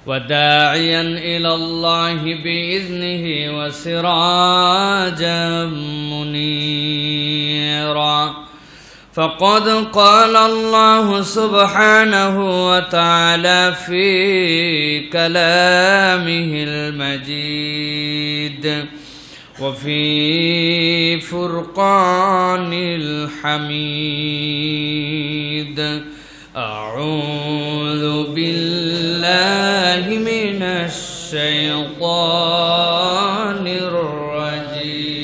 وداعيا إلى الله بإذنه وسراجا منيرا فقد قال الله سبحانه وتعالى في كلامه المجيد وفي فرقان الحميد أعوذ بالله من الشيطان الرجيم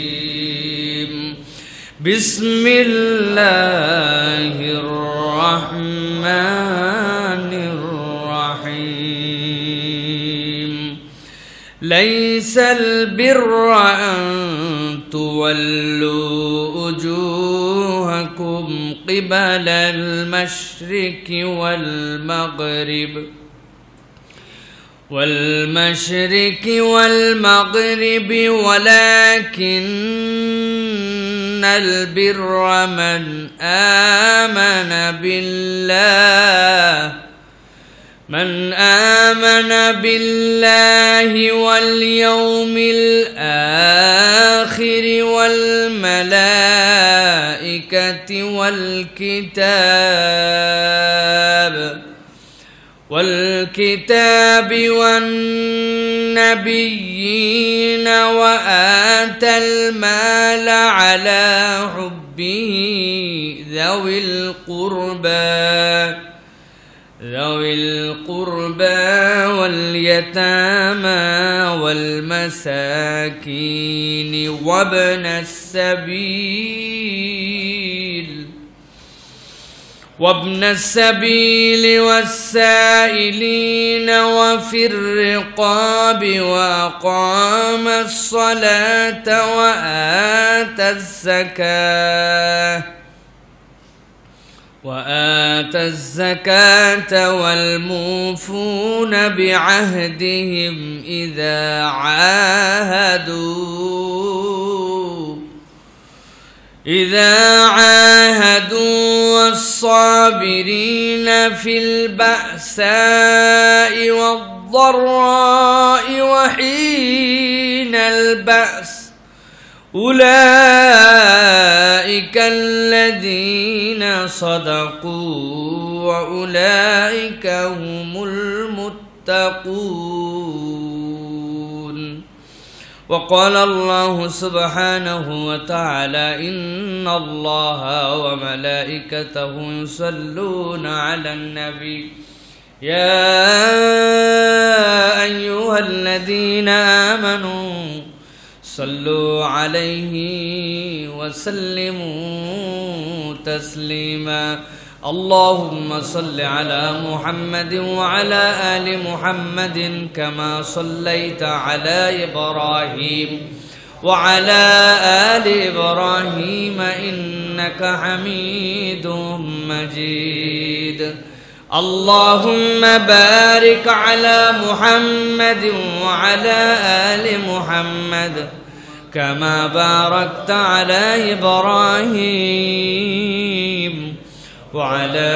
بسم الله الرحمن الرحيم ليس البر أن تولوا وجوهكم قبل المشرق والمغرب ولكن البر من آمن بالله واليوم الآخر والملائكة والكتاب والنبيين وآتى المال على حبه ذوي القربى واليتامى والمساكين وابن السبيل والسائلين وفي الرقاب وأقام الصلاة وآتى الزكاة والموفون بعهدهم إذا عاهدوا والصابرين في البأساء والضراء وحين البأس أولئك الذين صدقوا وأولئك هم المتقون وقال الله سبحانه وتعالى إن الله وملائكته يصلون على النبي يا أيها الذين آمنوا صلوا عليه وسلموا تسليما اللهم صل على محمد وعلى آل محمد كما صليت على إبراهيم وعلى آل إبراهيم إنك حميد مجيد اللهم بارك على محمد وعلى آل محمد كما باركت على إبراهيم وعلى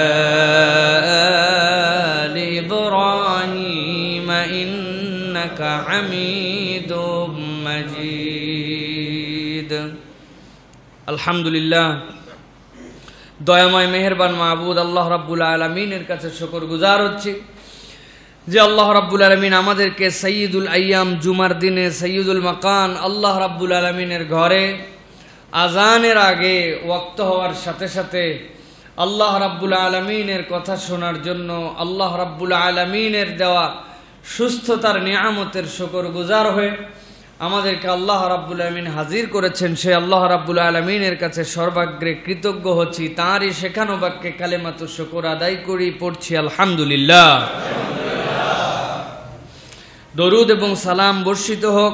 آل إبراهيم إنك حميد مجيد الحمد لله দয়াময় মেহেরবান মাবুদ আল্লাহ রাব্বুল আলামিনের কাছে শুকরগুজার হচ্ছি যে আল্লাহ রাব্বুল আলামিন আমাদেরকে সাইয়্যিদুল আইয়াম জুমার দিনে সাইয়্যিদুল মাকান আল্লাহ রাব্বুল আলামিনের ঘরে আজানের আগে ওয়াক্ত হওয়ার সাথে সাথে আল্লাহ রাব্বুল আলামিনের কথা শোনার জন্য আল্লাহ রাব্বুল আলামিনের দেওয়া সুস্থতার নিয়ামতের শুকরগুজার হয়ে আমাদেরকে আল্লাহ রাব্বুল আলামিন হাজির করেছেন সে আল্লাহ রাব্বুল আলামিনের কাছে সর্বাগ্রে কৃতজ্ঞ হচ্ছি তাঁরই শেখানো বাক্যে কালেমাতু শুকর আদায় করি পড়ছি আলহামদুলিল্লাহ দরুদ এবং সালাম বর্ষিত হোক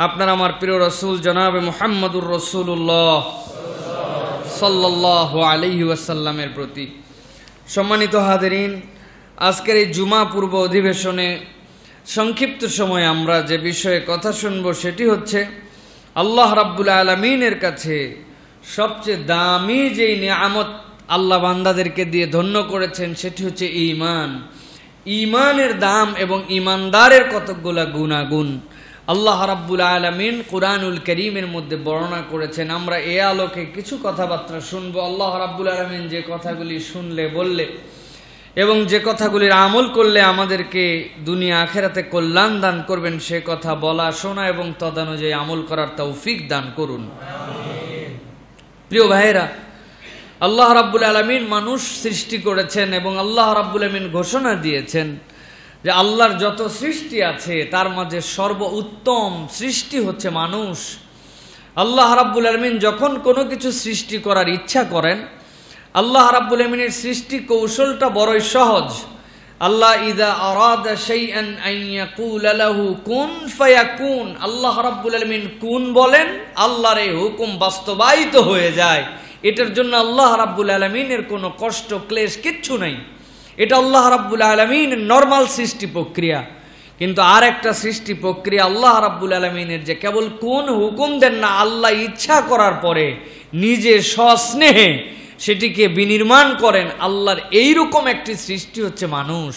আপনার আমার প্রিয় রাসূল জনাবে মুহাম্মদুর রাসূলুল্লাহ সাল্লাল্লাহু আলাইহি ওয়াসাল্লামের প্রতি। সম্মানিত হাজিরিন, আজকের এই জুমা পূর্ব অধিবেশনে সংক্ষিপ্ত সময় আমরা যে বিষয়ে কথা শুনব সেটি হচ্ছে আল্লাহ রাব্বুল আলামিনের কাছে সবচেয়ে দামি যেই নিয়ামত আল্লাহ বান্দাদেরকে দিয়ে ধন্য করেছেন সেটি হচ্ছে ঈমান। ঈমানের দাম এবং ঈমানদারের কতগুলা গুণাগুণ আল্লাহ রাব্বুল আলামিন কুরআনুল কারীমের মধ্যে বর্ণনা করেছেন। আমরা এই আলোকে কিছু কথাবার্তা শুনবো। আল্লাহ রাব্বুল আলামিন যে কথাগুলি শুনলে বললে এবং যে কথাগুলির আমল করলে আমাদেরকে দুনিয়া আখিরাতে কল্যাণ দান করবেন, সে কথা বলা, শোনা এবং তদানুযায়ী আমল করার তৌফিক দান করুন। প্রিয় ভাইয়েরা, আল্লাহ রাব্বুল আলামিন মানুষ সৃষ্টি করেছেন এবং আল্লাহ রাব্বুল আলামিন ঘোষণা দিয়েছেন যে আল্লাহর যত সৃষ্টি আছে তার মাঝে সর্বোত্তম সৃষ্টি হচ্ছে মানুষ। আল্লাহ রাব্বুল আলামিন যখন কোনো কিছু সৃষ্টি করার ইচ্ছা করেন, আল্লাহ রাব্বুল আলামিনের সৃষ্টি কৌশলটা বড়ই সহজ। আল্লাহ ইযা আরাদা শাইআন আন ইয়াকুলা লাহু কুন ফায়াকুন, আল্লাহ রাব্বুল আলামিন কুন বলেন, আল্লাহর এই হুকুম বাস্তবায়িত হয়ে যায়। এটার জন্য আল্লাহ রাব্বুল আলামিনের কোনো কষ্ট ক্লেশ কিচ্ছু নাই। এটা আল্লাহ রাব্বুল আলামিনের নরমাল সৃষ্টি প্রক্রিয়া। কিন্তু আর একটা সৃষ্টি প্রক্রিয়া আল্লাহ রাব্বুল আলামিনের যে কেবল কোন হুকুম দেন না, আল্লাহ ইচ্ছা করার পরে নিজে সস্নেহে সেটিকে বিনির্মাণ করেন। আল্লাহর এইরকম একটি সৃষ্টি হচ্ছে মানুষ।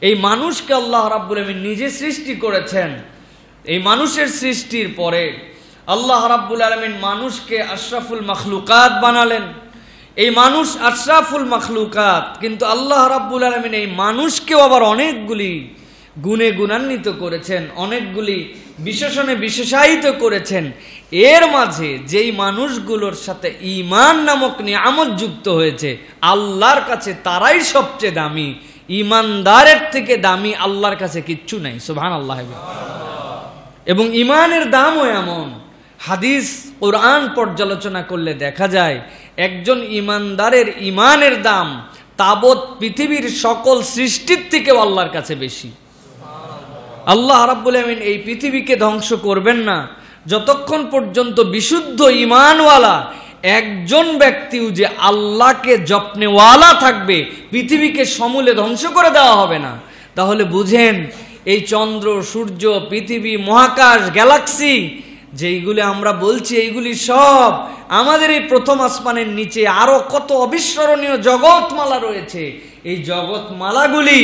এই মানুষকে আল্লাহ রাব্বুল আলামিন নিজে সৃষ্টি করেছেন। এই মানুষের সৃষ্টির পরে আল্লাহ রাব্বুল আলামিন মানুষকে আশরাফুল মাখলুকাত বানালেন। এই মানুষ আশরাফুল মাখলুকাত, কিন্তু আল্লাহ রাব্বুল আলামিন এই মানুষকেও আবার অনেকগুলি গুণে গুণান্বিত করেছেন, অনেকগুলি বিশেষণে বিশেষায়িত করেছেন। এর মাঝে যেই মানুষগুলোর সাথে ঈমান নামক নিয়ামত যুক্ত হয়েছে, আল্লাহর কাছে তারাই সবচেয়ে দামি। ঈমানদারের থেকে দামি আল্লাহর কাছে কিচ্ছু নাই। সুবহানাল্লাহ। এবং ঈমানের দামও এমন, হাদিস কোরআন পর্যালোচনা করলে দেখা যায় একজন ঈমানদারের ঈমানের দাম তাবৎ পৃথিবীর সকল সৃষ্টির থেকেও আল্লাহর কাছে বেশি। আল্লাহ রাব্বুল আলামিন এই পৃথিবীকে ধ্বংস করবেন না যতক্ষণ পর্যন্ত বিশুদ্ধ ঈমানওয়ালা একজন ব্যক্তিও যে আল্লাহকে জপনেওয়ালা থাকবে, পৃথিবীকে সমূলে ধ্বংস করে দেওয়া হবে না। তাহলে বুঝেন, এই চন্দ্র, সূর্য, পৃথিবী, মহাকাশ, গ্যালাক্সি যেইগুলি আমরা বলছি, এইগুলি সব আমাদের এই প্রথম আসমানের নিচে আরো কত অবিস্মরণীয় জগৎমালা রয়েছে। এই জগৎমালাগুলি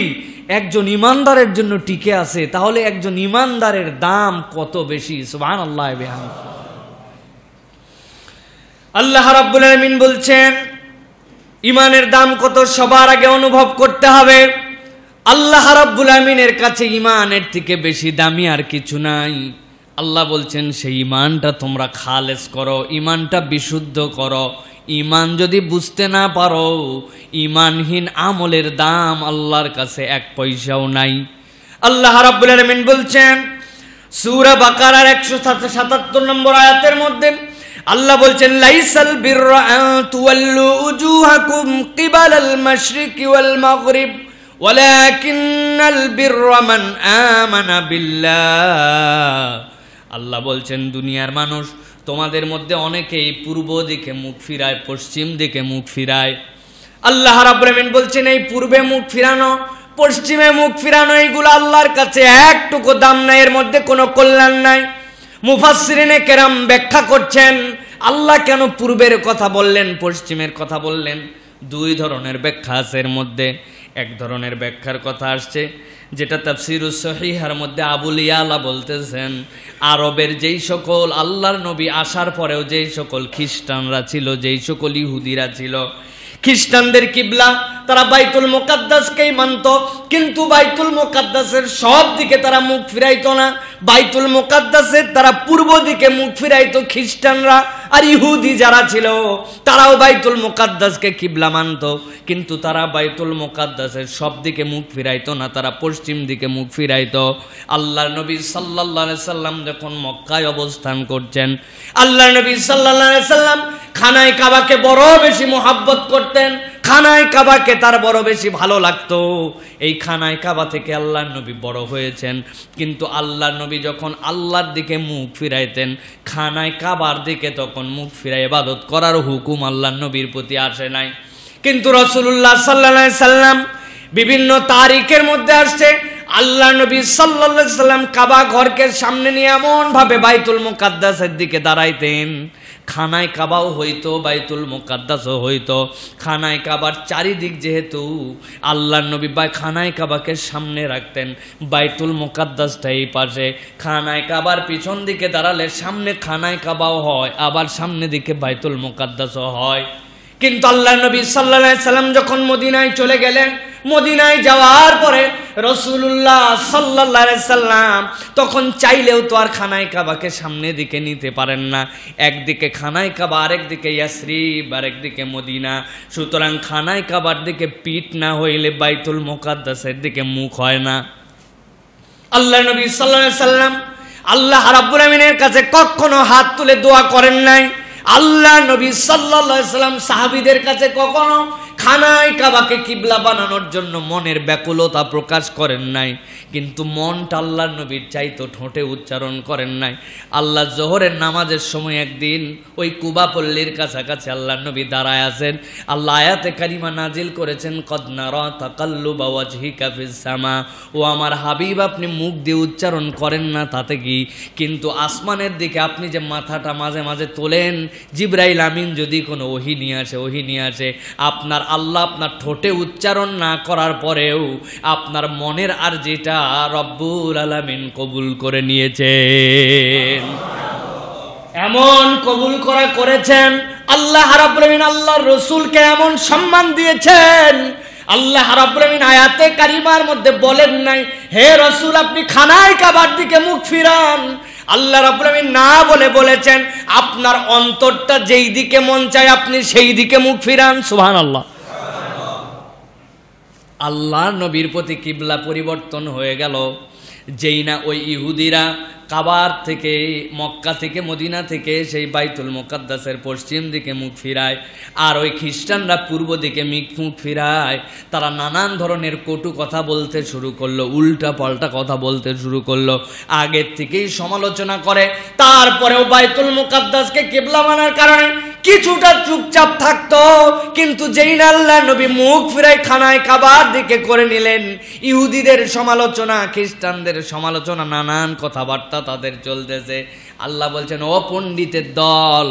একজন ঈমানদারের জন্য টিকে আছে। তাহলে একজন ঈমানদারের দাম কত বেশি! সুবহানাল্লাহ। আল্লাহ রাব্বুল আলামিন বলছেন ঈমানের দাম কত সবার আগে অনুভব করতে হবে। আল্লাহ রাব্বুল আলামিনের কাছে ঈমানের থেকে বেশি দামি আর কিছু নাই। আল্লাহ বলছেন সেই ঈমানটা তোমরা খালেস করো, ঈমানটা বিশুদ্ধ করো। ঈমান যদি বুঝতে না পারো, ঈমানহীন আমলের দাম আল্লাহর কাছে এক পয়সাও নাই। আল্লাহ রাব্বুল আলামিন বলছেন সূরা বাকারার 177 নম্বর আয়াতের মধ্যে আল্লাহ বলছেন লাইসাল বিররা আন তুওয়াল্লু উজুহাকুম কিবালাল মাশরিকি ওয়াল মাগরিব ওয়ালাকিন্নাল বিররা মান আমানা বিল্লাহ। আল্লাহ বলছেন দুনিয়ার মানুষ তোমাদের মধ্যে অনেকেই পূর্ব দিকে মুখ ফিরায়, পশ্চিম দিকে মুখ ফিরায়। আল্লাহ রাব্বুল আলামিন বলছেন এই পূর্বে মুখ ফিরানো, পশ্চিমে মুখ ফিরানো, এইগুলো আল্লাহর কাছে একটুকু দাম নাই, এর মধ্যে কোনো কল্যাণ নাই। মুফাসসিরিনে কেরাম ব্যাখ্যা করছেন আল্লাহ কেন পূর্বের কথা বললেন, পশ্চিমের কথা বললেন। দুই ধরনের ব্যাখ্যা আছে এর মধ্যে। এক ধরনের ব্যাখ্যার কথা আসছে যেটা তাফসীরুস সহিহার মধ্যে আবুল ইয়ালা বলতেছেন, আরবের যেই সকল আল্লাহর নবী আসার পরেও যেই সকল খ্রিস্টানরা ছিল, যেই সকল ইহুদিরা ছিল, খ্রিস্টানদের কিবলা তারা বাইতুল মুকাদ্দাসকেই মানত, কিন্তু বাইতুল মুকাদ্দাসের সব দিকে তারা মুখ ফিরাইতো না। বাইতুল মুকাদ্দাসের তারা পূর্ব দিকে মুখ ফিরাইতো খ্রিস্টানরা, আর ইহুদি যারা ছিল তারাও বাইতুল মুকাদ্দাসকে কিবলা মানত, কিন্তু তারা বাইতুল মুকাদ্দাসের সব দিকে মুখ ফিরাইতো না, তারা পশ্চিম দিকে মুখ ফিরাইতো। আল্লাহর নবী সাল্লাল্লাহু আলাইহি সাল্লাম যখন মক্কায় অবস্থান করছেন, আল্লাহর নবী সাল্লাল্লাহু আলাইহি সাল্লাম খানায় কাবাকে বড় বেশি মোহাব্বত করতেন, খানায় কাবাকে তার বড় বেশি ভালো লাগতো। এই খানায় কাবা থেকে আল্লাহর নবী বড় হয়েছেন, কিন্তু আল্লাহর নবী যখন আল্লাহর দিকে মুখ ফিরাইতেন, খানায় কাবার দিকে তখন মুখ ফিরাই ইবাদত করার হুকুম আল্লাহর নবীর প্রতি আসে নাই। কিন্তু রাসূলুল্লাহ সাল্লাল্লাহু আলাইহি সাল্লাম বিভিন্ন তারিখের মধ্যে আসছে আল্লাহ নবী সাল্লাল্লাহু আলাইহি সাল্লাম কাবা ঘরকে সামনে নিয়ে এমন ভাবে বাইতুল মুকাদ্দাসের দিকে দাঁড়াইতেন, খানায় কাবাও হইতো, বাইতুল মুকাদ্দাসও হইতো। খানায় কাবার চারিদিক যেহেতু আল্লাহর নবী খানায় কাবাকে সামনে রাখতেন, বাইতুল মুকাদ্দাসটা এই পাশে, খানায় কাবার পিছন দিকে দাঁড়ালে সামনে খানায় কাবাও হয়, আবার সামনে দিকে বাইতুল মুকাদ্দাসও হয়। কিন্তু আল্লাহর নবী সাল্লাল্লাহু আলাইহি সাল্লাম যখন মদিনায় চলে গেলেন, মদিনায় যাওয়ার পরে রাসূলুল্লাহ সাল্লাল্লাহু আলাইহি সাল্লাম তখন চাইলেও তো আর খানায় কাবাকে সামনে দিকে নিতে পারেন না। একদিকে খানায় কাবা, আরেকদিকে ইয়াসরিব, আরেকদিকে মদিনা। সুতরাং খানায় কাবার দিকে পিঠ না হইলে বাইতুল মুকাদ্দাসের দিকে মুখ হয় না। আল্লাহর নবী সাল্লাল্লাহু আলাইহি সাল্লাম আল্লাহ রাব্বুল আমিনের কাছে কখনো হাত তুলে দোয়া করেন নাই। আল্লাহ নবী সাল্লাল্লাহু আলাইহি সাল্লাম সাহাবীদের কাছে কখনো খানায় কাবাকে কিবলা বানানোর জন্য মনের ব্যাকুলতা প্রকাশ করেন নাই, কিন্তু মনটা আল্লাহর নবীর চাইতো, ঠোঁটে উচ্চারণ করেন নাই। আল্লাহ জোহরের নামাজের সময় একদিন ওই কুবা পল্লীর কাছাকাছি আল্লাহর নবী দাঁড়ায় আছেন। আল্লাহ আয়াতে কারিমা নাজিল করেছেন, কদ নারা তাকাল্লুবা ওয়াজহিকা ফিস সামা। ও আমার হাবিব, আপনি মুখ দিয়ে উচ্চারণ করেন না তাতে কি, কিন্তু আসমানের দিকে আপনি যে মাথাটা মাঝে মাঝে তোলেন, জিবরাইল আমিন যদি কোনো ওহী নিয়ে আসে, আপনার আল্লাহ আপনার ঠোঁটে উচ্চারণ না করার পরেও আপনার মনের আর যেটা রব্বুল আলামিন কবুল করে নিয়েছেন। এমন কবুল করেছেন আল্লাহ রাব্বুল আমিন, আল্লাহর রাসূলকে এমন সম্মান দিয়েছেন। আল্লাহ রাব্বুল আমিন আয়াতে কারিমার মধ্যে বলেন নাই, হে রাসূল আপনি খানায় কাবার দিকে মুখ ফিরান। আল্লাহ রাব্বুল আমিন না বলে বলেছেন, আপনার অন্তরটা যেই দিকে মন চায় আপনি সেই দিকে মুখ ফিরান। সুবহানাল্লাহ। আল্লাহর নবীর প্রতি কিবলা পরিবর্তন হয়ে গেল। যেই না ওই ইহুদিরা কাবার থেকে, মক্কা থেকে, মদিনা থেকে সেই বাইতুল মুকাদ্দাসের পশ্চিম দিকে মুখ ফিরায়, আর ওই খ্রিস্টানরা পূর্ব দিকে মুখ ফিরায়, তারা নানান ধরনের কটু কথা বলতে শুরু করলো, উল্টা পাল্টা কথা বলতে শুরু করলো, আগের থেকেই সমালোচনা করে। তারপরেও বাইতুল মুকাদ্দাসকে কিবলা মানার কারণে কিছুটা চুপচাপ থাকতো, কিন্তু যেই না আল্লাহর নবী মুখ ফিরায় খানায় কাবার দিকে করে নিলেন, ইহুদিদের সমালোচনা, খ্রিস্টানদের সমালোচনা, নানান কথাবার্তা তাদের চলতেছে। আল্লাহ বলছেন, ও পণ্ডিতের দল,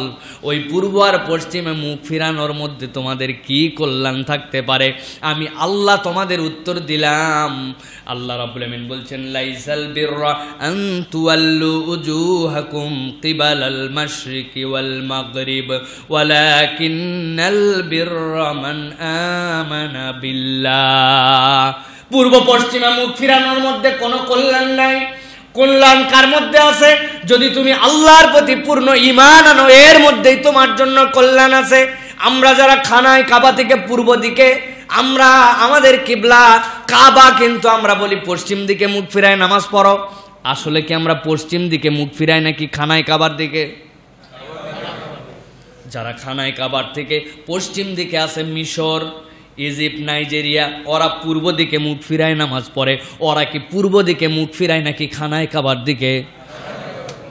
ওই পূর্ব আর পশ্চিমে মুখ ফিরানোর মধ্যে তোমাদের কি কল্যাণ থাকতে পারে? আমি আল্লাহ তোমাদের উত্তর দিলাম। আল্লাহ রাব্বুল আমিন বলছেন, লাইসাল বিররা আন তুওয়াল্লু উজুহাকুম কিবালাল মাশরিকি ওয়াল মাগরিব ওয়ালাকিন্নাল বিররা মান আমানা বিল্লাহ। পূর্ব পশ্চিমে মুখ ফিরানোর মধ্যে কোনো কল্যাণ নাই। কল্যাণ কার মধ্যে আছে? যদি তুমি আল্লাহর প্রতি পূর্ণ ঈমান আনো, এর মধ্যেই তোমার জন্য কল্যাণ আছে। আমরা যারা খানায় কাবা থেকে পূর্ব দিকে, আমরা আমাদের কিবলা কাবা, কিন্তু আমরা বলি পশ্চিম দিকে মুখ ফিরায় নামাজ পড়ো। আসলে কি আমরা পশ্চিম দিকে মুখ ফিরাই নাকি খানায় কাবার দিকে? যারা খানায় কাবার থেকে পশ্চিম দিকে আছে, মিশর, ইজিপ্ট, নাইজেরিয়া, ওরা পূর্ব দিকে মুখ ফিরায় নামাজ পড়ে। ওরা কি পূর্ব দিকে মুখ ফিরায় নাকি খানায় কাবার দিকে?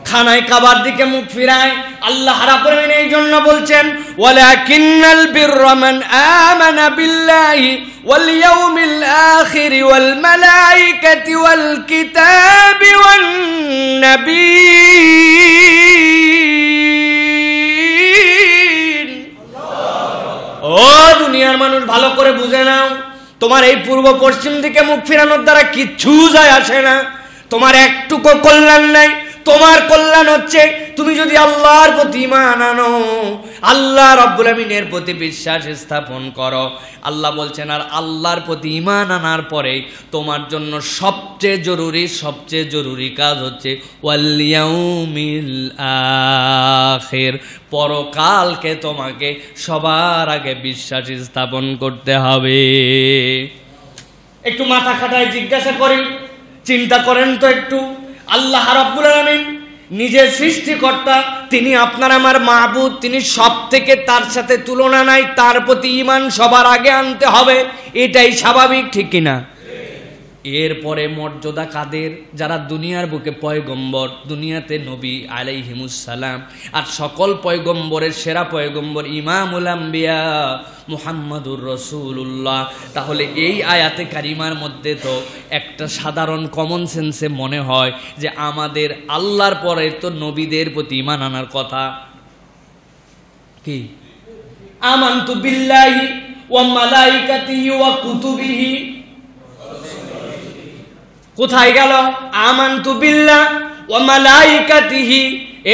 খানায় কাবার দিকে মুখ ফিরায়। আল্লাহ রাব্বুল আমিন এই জন্য বলছেন, ওয়ালাকিন্নাল বিররা মান আমানা বিল্লাহি ওয়াল ইয়াউমিল আখির ওয়াল মালাইকাতি ওয়াল কিতাবি ওয়ান নাবিয়্যিন। ও দুনিয়ার মানুষ, ভালো করে বুঝে নাও, তোমার এই পূর্ব পশ্চিম দিকে মুখ ফিরানোর দ্বারা কিচ্ছু যায় আসে না, তোমার একটুকু কল্যাণ নাই। তোমার কল্যাণ হচ্ছে তুমি যদি আল্লাহর প্রতি ঈমান আনো, আল্লাহ রাব্বুল আমিনের প্রতি বিশ্বাস স্থাপন করো। আল্লাহ বলছেন, আর আল্লাহর প্রতি ঈমান আনার পরে তোমার জন্য সবচেয়ে জরুরি কাজ হচ্ছে ওয়াল ইয়াউমিল আখির, পরকালকে তোমাকে সবার আগে বিশ্বাস স্থাপন করতে হবে। একটু মাথা খাটায় জিজ্ঞাসা করি, চিন্তা করেন তো একটু, আল্লাহ রাব্বুল আলামিন নিজের সৃষ্টিকর্তা, তিনি আপনার আমার মাবুদ, তিনি সব থেকে, তার সাথে তুলনা নাই, তার প্রতি ঈমান সবার আগে আনতে হবে, এটাই স্বাভাবিক, ঠিক কিনা? এরপরে মর্যাদা কাদের? যারা দুনিয়ার বুকে পয়গম্বর, দুনিয়াতে নবী আলাইহিমুস সালাম, আর সকল পয়গম্বরের সেরা পয়গম্বর ইমামুল আম্বিয়া মুহাম্মাদুর রাসূলুল্লাহ। তাহলে এই আয়াতে কারিমার মধ্যে তো একটা সাধারণ কমন সেন্সে মনে হয় যে আমাদের আল্লাহর পরে তো নবীদের প্রতি ঈমান আনার কথা। কি আমানতু বিল্লাহি ওয়া মালাইকাতিহি ওয়া কুতুবিহি, কোথায় গেল আমানতু বিল্লাহ ওয়া মালাইকাতিহি,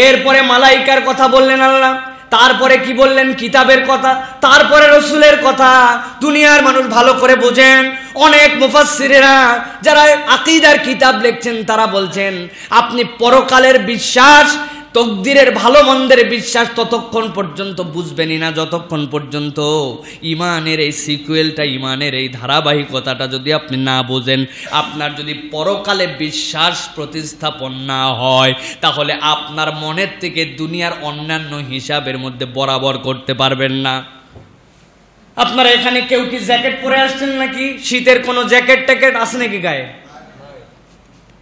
এরপরে মালাইকার কথা বললেন আল্লাহ, তারপরে কি বললেন কিতাবের কথা, তারপরে রসুলের কথা। দুনিয়ার মানুষ ভালো করে বোঝেন, অনেক মুফাসসিরেরা যারা আকীদার কিতাব লিখছেন তারা বলছেন আপনি পরকালের বিশ্বাস, তকদিরের ভালো মন্দের বিশ্বাস ততক্ষণ পর্যন্ত বুঝবেনই না যতক্ষণ পর্যন্ত ইমানের এই সিকুয়েলটা, ইমানের এই ধারাবাহিকতাটা যদি আপনি না বোঝেন। আপনার যদি পরকালে বিশ্বাস প্রতিস্থাপন না হয় তাহলে আপনার মনের থেকে দুনিয়ার অন্যান্য হিসাবের মধ্যে বরাবর করতে পারবেন না। আপনারা এখানে কেউ কি জ্যাকেট পরে আসছেন নাকি? শীতের কোনো জ্যাকেট ট্যাকেট আছে নাকি গায়ে?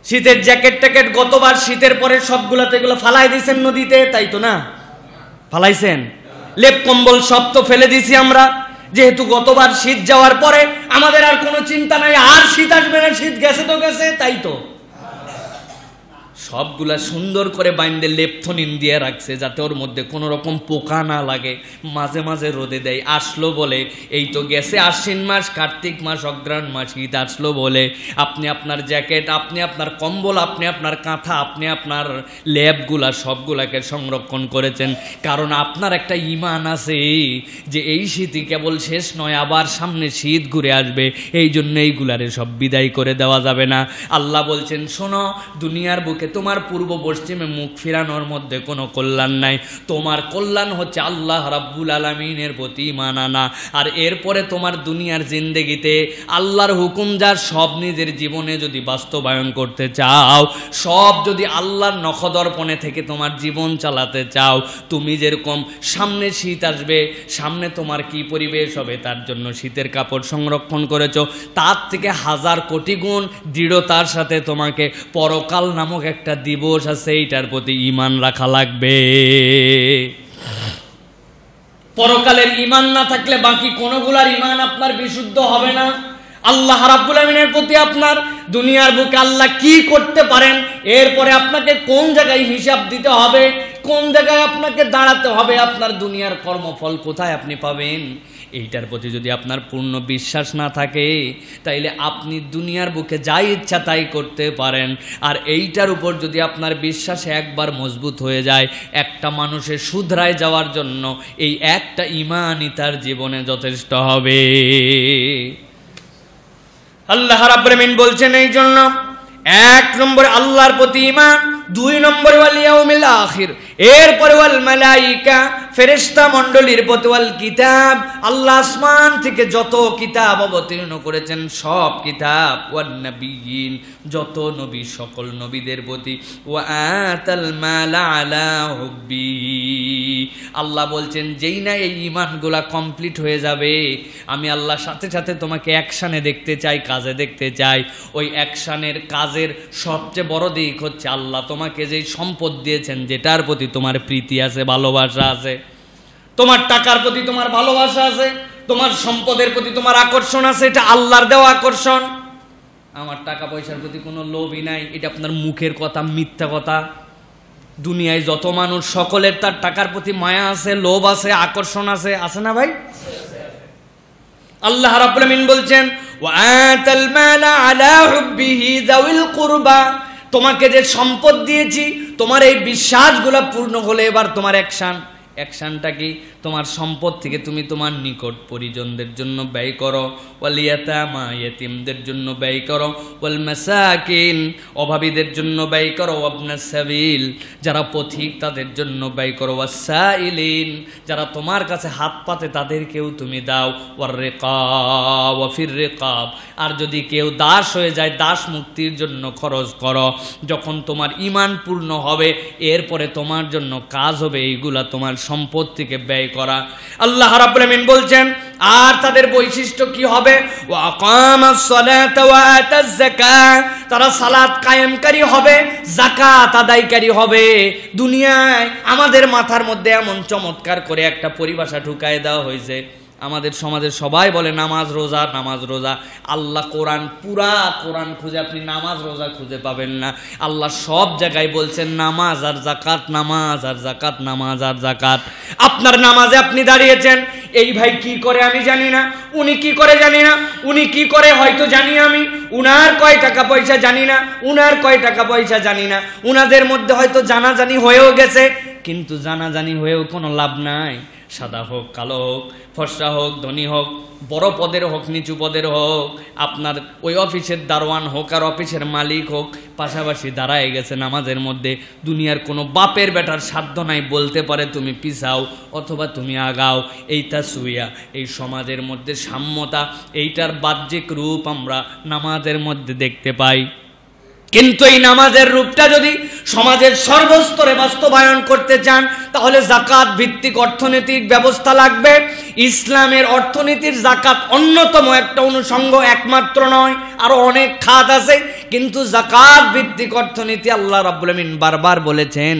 শীতের জ্যাকেট ট্যাকেট গতবার শীতের পরে সবগুলাতে এগুলো ফালাই দিয়েছেন নদীতে, তাই তো না? ফালাইছেন? লেপ কম্বল সব তো ফেলে দিয়েছি আমরা, যেহেতু গতবার শীত যাওয়ার পরে আমাদের আর কোনো চিন্তা নাই, আর শীত আসবে না, শীত গেছে তো গেছে, তাই তো সবগুলা সুন্দর করে বাইন্দে লেপথনিন দিয়ে রাখছে যাতে ওর মধ্যে কোনো রকম পোকা না লাগে। মাঝে মাঝে রোদে দেয়, আসলো বলে এই তো গেছে আশ্বিন মাস, কার্তিক মাস, অগ্রহায়ণ মাস, শীত আসলো বলে আপনি আপনার জ্যাকেট, আপনি আপনার কম্বল, আপনি আপনার কাঁথা, আপনি আপনার লেপগুলা সবগুলাকে সংরক্ষণ করেছেন। কারণ আপনার একটা ঈমান আছে যে এই শীতই কেবল শেষ নয়, আবার সামনে শীত ঘুরে আসবে, এই জন্য এইগুলারে সব বিদায় করে দেওয়া যাবে না। আল্লাহ বলছেন শোনো, দুনিয়ার বুকে তোমার পূর্ব পশ্চিমে মুখ ফিরানোর মধ্যে কোনো কল্যাণ নাই। তোমার কল্যাণ হচ্ছে আল্লাহ রাব্বুল আলামিনের প্রতি ঈমান আনা। আর এরপরে তোমার দুনিয়ার জিন্দেগিতে আল্লাহর হুকুম যার সব নিজের জীবনে যদি বাস্তবায়ন করতে চাও, সব যদি আল্লাহর নখদর্পণে থেকে তোমার জীবন চালাতে চাও, তুমি যেরকম সামনে শীত আসবে, সামনে তোমার কি পরিবেশ হবে তার জন্য শীতের কাপড় সংরক্ষণ করেছো, তার থেকে হাজার কোটি গুণ দৃঢ়তার সাথে তোমাকে পরকাল নামক একটা দিবস আছে, এইটার প্রতি ঈমান রাখা লাগবে। পরকালের ঈমান না থাকলে বাকি কোনগুলার ঈমান আপনার বিশুদ্ধ হবে না। আল্লাহ রাব্বুল আমিনের প্রতি আপনার দুনিয়ার বুকে আল্লাহ কি করতে পারেন, এরপরে আপনাকে কোন জায়গায় হিসাব দিতে হবে, কোন জায়গায় আপনাকে দাঁড়াতে হবে, আপনার দুনিয়ার কর্মফল কোথায় আপনি পাবেন, এইটার প্রতি যদি আপনার পূর্ণ বিশ্বাস না থাকে তাইলে আপনি দুনিয়ার বুকে যাই ইচ্ছা তাই করতে পারেন। আর এইটার উপর যদি আপনার বিশ্বাস একবার মজবুত হয়ে যায়, একটা মানুষের শুধরায় যাওয়ার জন্য এই একটা ঈমানই তার জীবনে যথেষ্ট হবে। আল্লাহ রাব্বুল আমিন বলছেন এই জন্য এক নম্বরে আল্লাহর প্রতি ঈমান, দুই নম্বরে ওয়াল ইয়াউমিল আখির, এরপরে ওয়াল মালাইকা, ফেরেশতা মণ্ডলীর প্রতি, ওয়াল কিতাব, আল্লাহ আসমান থেকে যত কিতাব অবতীর্ণ করেছেন সব কিতাব, ওয়ান নবিয়িন, যত নবী সকল নবীদের প্রতি, ওয়া আতাল মালা আলা হুব্বি। আল্লাহ বলছেন যেই না এই ঈমানগুলা কমপ্লিট হয়ে যাবে, আমি আল্লাহ সাথে সাথে তোমাকে অ্যাকশানে দেখতে চাই, কাজে দেখতে চাই। ওই অ্যাকশানের কাজের সবচেয়ে বড় দিক হচ্ছে আল্লাহ তোমাকে যেই সম্পদ দিয়েছেন, যেটার প্রতি তোমার প্রীতি আছে, ভালোবাসা আছে, তোমার টাকার প্রতি তোমার ভালোবাসা আছে, তোমার সম্পদের প্রতি তোমার আকর্ষণ আছে, এটা আল্লাহর দেওয়া আকর্ষণ। আমার টাকা পয়সার প্রতি কোনো লোভই নাই, এটা আপনার মুখের কথা, মিথ্যা কথা। দুনিয়ায় যত মানুষ সকলের তার টাকার প্রতি মায়া আছে, লোভ আছে, আকর্ষণ আছে, আছে না ভাই? আল্লাহ রাব্বুল আমিন বলছেন ওয়া আতাল মালা আলা হুব্বিহি যাওয়িল কুরবা, তোমাকে যে সম্পদ দিয়েছি তোমার এই বিশ্বাসগুলো পূর্ণ হলে এবার তোমার অ্যাকশনটা কি? তোমার সম্পদ থেকে তুমি তোমার নিকট পরিজনদের জন্য ব্যয় করো, ওয়াল ইয়াতামা, ইয়েতিমদের জন্য ব্যয় করো, ওয়াল মাসাকিন, অভাবীদের জন্য ব্যয় করো, ওয়াবনাস সাবিল, যারা পথিক তাদের জন্য ব্যয় করো, ওয়াসাইলিন, যারা তোমার কাছে হাত পাতে তাদেরকেও তুমি দাও, ওয়ার রিকাব, ওয়া ফির রিকাব, আর যদি কেউ দাস হয়ে যায় দাস মুক্তির জন্য খরচ করো। যখন তোমার ঈমান পূর্ণ হবে এরপরে তোমার জন্য কাজ হবে এইগুলা তোমার সম্পদ থেকে ব্যয় করা। আল্লাহ রাব্বুল আমিন বলছেন আর তাদের বৈশিষ্ট্য কি হবে? ওয়া আকামাস সালাতা ওয়া আতাজ যাকাত, তারা সালাত কায়েমকারী হবে, যাকাত আদায়কারী হবে। দুনিয়ায় আমাদের মাথার মধ্যে এমন চমৎকার করে একটা পরিভাষা ঢুকায় দেওয়া হয়েছে, আমাদের সমাজে সবাই বলে নামাজ রোজা নামাজ রোজা। আল্লাহ কোরআন, পুরা কোরআন খুঁজে আপনি নামাজ রোজা খুঁজে পাবেন না। আল্লাহ সব জায়গায় বলছেন নামাজ আর জাকাত, নামাজ আর জাকাত, নামাজ আর জাকাত। আপনার নামাজে আপনি দাঁড়িয়েছেন, এই ভাই কি করে আমি জানি না, উনি কি করে জানি না, উনি কি করে হয়তো জানি আমি, উনার কয় টাকা পয়সা জানি না, উনার কয় টাকা পয়সা জানি না, উনাদের মধ্যে হয়তো জানাজানি হয়েও গেছে, কিন্তু জানাজানি হয়েও কোনো লাভ নাই। সাদা হোক, কালো হোক, ফর্সা হোক, ধনী হোক, বড় পদের হোক, নিচু পদের হোক, আপনার ওই অফিসের দারোয়ান হোক আর অফিসের মালিক হোক, পাশাপাশি দাঁড়ায় গেছে নামাজের মধ্যে। দুনিয়ার কোনো বাপের বেটার সাধ্য নাই বলতে পারে তুমি পিছাও অথবা তুমি আগাও। এইটা সুইয়া, এই সমাজের মধ্যে সাম্যতা, এইটার বাহ্যিক রূপ আমরা নামাজের মধ্যে দেখতে পাই। কিন্তু এই নামাজের রূপটা যদি সমাজের সর্বস্তরে বাস্তবায়ন করতে চান, তাহলে জাকাত ভিত্তিক অর্থনৈতিক ব্যবস্থা লাগবে। ইসলামের অর্থনীতির জাকাত অন্যতম একটা অনুষঙ্গ, একমাত্র নয়, আরো অনেক খাত আছে। কিন্তু জাকাত ভিত্তিক অর্থনীতি আল্লাহ রাব্বুল আমিন বারবার বলেছেন,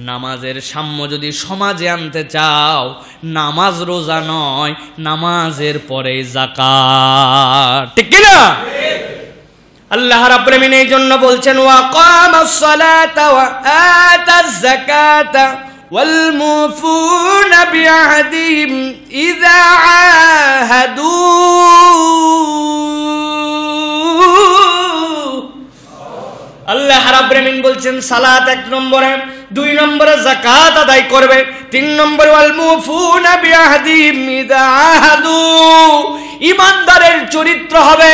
নামাজের সাম্য যদি সমাজে আনতে চাও, নামাজ রোজা নয়, নামাজের পরে জাকাত। ঠিক কি না? আল্লাহ রাব্বুল আমিন এই জন্য বলছেন, ওয়া কামাস সালাতা ওয়া আতাজ যাকাতা ওয়াল মুফুনা বিআহদিহিম ইযা আহাদু। আল্লাহ রাব্বুল আমিন বলছেন সালাত 1 নম্বরে, 2 নম্বরে যাকাত আদায় করবে, 3 নম্বরে ওয়াল মুফুনা বিআহদিহিম ইযা আহাদু। ইমানদারের চরিত্র হবে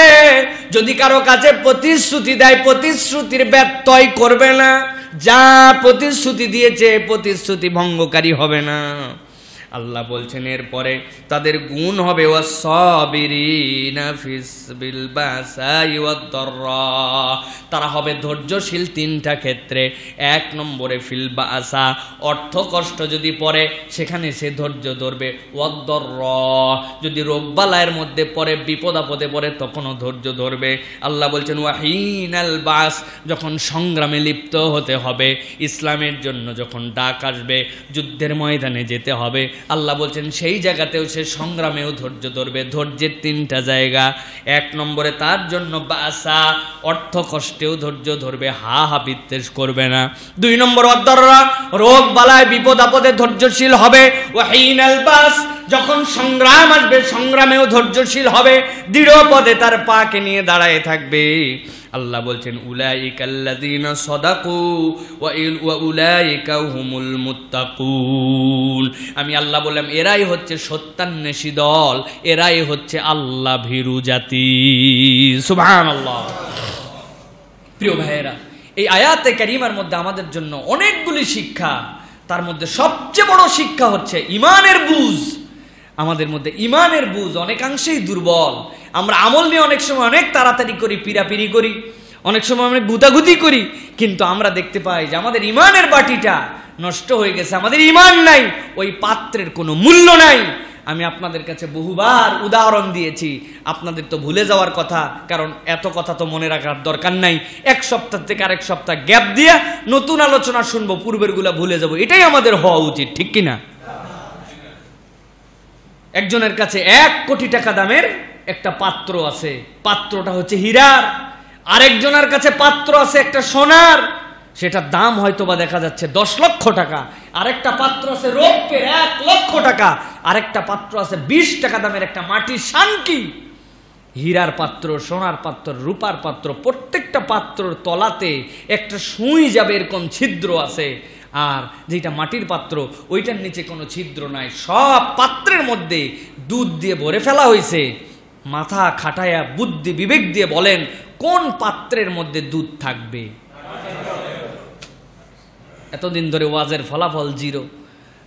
যদি কারো কাছে প্রতিশ্রুতি দেয়, প্রতিশ্রুতির ব্যত্যয় করবে না, যা প্রতিশ্রুতি দিয়েছে প্রতিশ্রুতি ভঙ্গকারী হবে না। আল্লাহ বলছেন এরপরে তাদের গুণ হবে ওয়াস-সাবিরিনা ফিল বাসাই ওয়াদ-দাররা, তারা হবে ধৈর্যশীল 3টা ক্ষেত্রে। 1 নম্বরে ফিল বাসা, অর্থ কষ্ট যদি পড়ে সেখানে সে ধৈর্য ধরবে। ওয়াদ-দাররা, যদি রোগবালায়ের মধ্যে পড়ে, বিপদ আপদে পড়ে, তখনও ধৈর্য ধরবে। আল্লাহ বলছেন ওয়াহিনাল বাস, যখন সংগ্রামে লিপ্ত হতে হবে, ইসলামের জন্য যখন ডাক আসবে, যুদ্ধের ময়দানে যেতে হবে, আল্লাহ বলছেন সেই জায়গাতেও সে সংগ্রামেও ধৈর্য ধরবে। ধৈর্যের 3টা জায়গা। 1 নম্বরে তার জন্য বাসা, অর্থ কষ্টেও ধৈর্য ধরবে, হা হা বিদ্বেষ করবে না। 2 নম্বর ওয়াদ-দাররা, রোগ বালায় বিপদ আপদে ধৈর্যশীল হবে। ওয়াহিনাল বাস, যখন সংগ্রাম আসবে সংগ্রামেও ধৈর্যশীল হবে, দৃঢ় পদে তার পাকে নিয়ে দাঁড়ায় থাকবে। আল্লাহ বলছেন উলাইকাল্লাযীনা সাদাকু ওয়া উলাইকা হুমুল মুত্তাকুন। আমি আল্লাহ বললাম এরাই হচ্ছে সত্যান্বেষী দল, এরাই হচ্ছে আল্লাহ ভীরু জাতি। সুবহানাল্লাহ। প্রিয় ভাইয়েরা, এই আয়াতে কারিমার মধ্যে আমাদের জন্য অনেকগুলি শিক্ষা, তার মধ্যে সবচেয়ে বড় শিক্ষা হচ্ছে ইমানের বুঝ। আমাদের মধ্যে ইমানের বুঝ অনেকাংশেই দুর্বল। আমরা আমল নিয়ে অনেক সময় অনেক তাড়াতাড়ি করি, পিরাপিরি করি, অনেক সময় অনেক গুতাগুতি করি, কিন্তু আমরা দেখতে পাই যে আমাদের ইমানের বাটিটা নষ্ট হয়ে গেছে, আমাদের ইমান নাই, ওই পাত্রের কোনো মূল্য নাই। আমি আপনাদের কাছে বহুবার উদাহরণ দিয়েছি, আপনাদের তো ভুলে যাওয়ার কথা, কারণ এত কথা তো মনে রাখার দরকার নাই। 1 সপ্তাহ থেকে আরেক সপ্তাহ গ্যাপ দিয়ে নতুন আলোচনা শুনবো, পূর্বের গুলা ভুলে যাব, এটাই আমাদের হওয়া উচিত। ঠিক কিনা? একজনের কাছে 1 কোটি টাকা দামের একটা পাত্র আছে, পাত্রটা হচ্ছে হীরার। আরেকজনের কাছে পাত্র আছে একটা সোনার, সেটার দাম হয়তো বা দেখা যাচ্ছে 10 লক্ষ টাকা। আরেকটা পাত্র আছে রৌপ্যের 1 লক্ষ টাকা। আরেকটা পাত্র আছে 20 টাকা দামের একটা মাটির শানকি। হীরার পাত্র, সোনার পাত্র, রূপার পাত্র, প্রত্যেকটা পাত্রর তলাতে একটা সুই যাবে এরকম ছিদ্র আছে। আর যেটা মাটির পাত্র, ওইটার নিচে কোনো ছিদ্র নাই। সব পাত্রের মধ্যে দুধ দিয়ে ভরে ফেলা হয়েছে। মাথা খাটায়া বুদ্ধি বিবেক দিয়ে বলেন, কোন পাত্রের মধ্যে দুধ থাকবে? এতদিন ধরে ওয়াজের ফলাফল 0।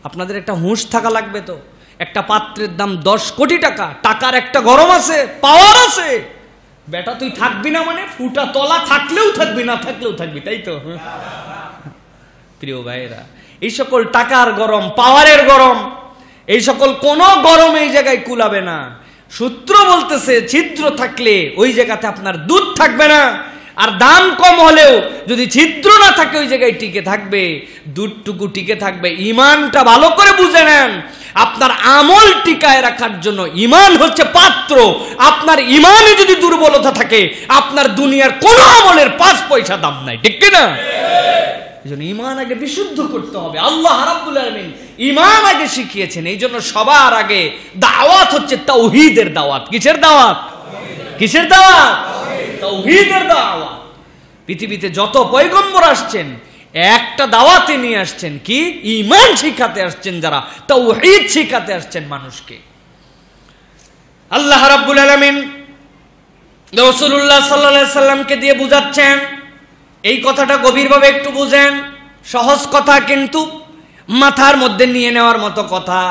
আপনাদের একটা হুঁশ থাকা লাগবে তো। একটা পাত্রের দাম 10 কোটি টাকা, টাকার একটা গরম আছে, পাওয়ার আছে। বেটা তুই থাকবি না মানে ফুটা তলা থাকলেও থাকবি, না থাকলেও থাকবি, তাই তো? প্রিয় ভাইয়েরা, এই সকল টাকার গরম, পাওয়ারের গরম, এই সকল কোনো গরম এই জায়গায় কুলাবে না। সূত্র বলতেছে ছিদ্র থাকলে ওই জায়গাতে আপনার দুধ থাকবে না। আর দাম কম হলেও যদি ছিদ্র না থাকে ওই জায়গায় টিকে থাকবে, দুধটুকু টিকে থাকবে। ইমানটা ভালো করে বুঝে নেন, আপনার আমল টিকায় রাখার জন্য ইমান হচ্ছে পাত্র। আপনার ইমানে যদি দুর্বলতা থাকে, আপনার দুনিয়ার কোন আমলের 5 পয়সা দাম নাই, ঠিক কিনা? এইজন্য ইমান আগে বিশুদ্ধ করতে হবে। আল্লাহ রাব্বুল আলামিন ইমান আগে শিখিয়েছেন। এই জন্য সবার আগে দাওয়াত হচ্ছে তাওহীদের দাওয়াত। কিসের দাওয়াত? কিসের দাওয়াত? তাওহীদের দাওয়াত। পৃথিবীতে যত পয়গম্বর আসছেন একটা দাওয়াতে নিয়ে আসছেন, কি? ঈমান শিখাতে আসছেন, যারা তাওহীদ শিখাতে আসছেন মানুষকে। আল্লাহ রাব্বুল আলামিন রাসূলুল্লাহ সাল্লাল্লাহু আলাইহি সাল্লামকে দিয়ে বুঝাচ্ছেন। এই কথাটা গভীরভাবে একটু বুঝেন, সহজ কথা কিন্তু মাথার মধ্যে নিয়ে নেওয়ার মতো কথা।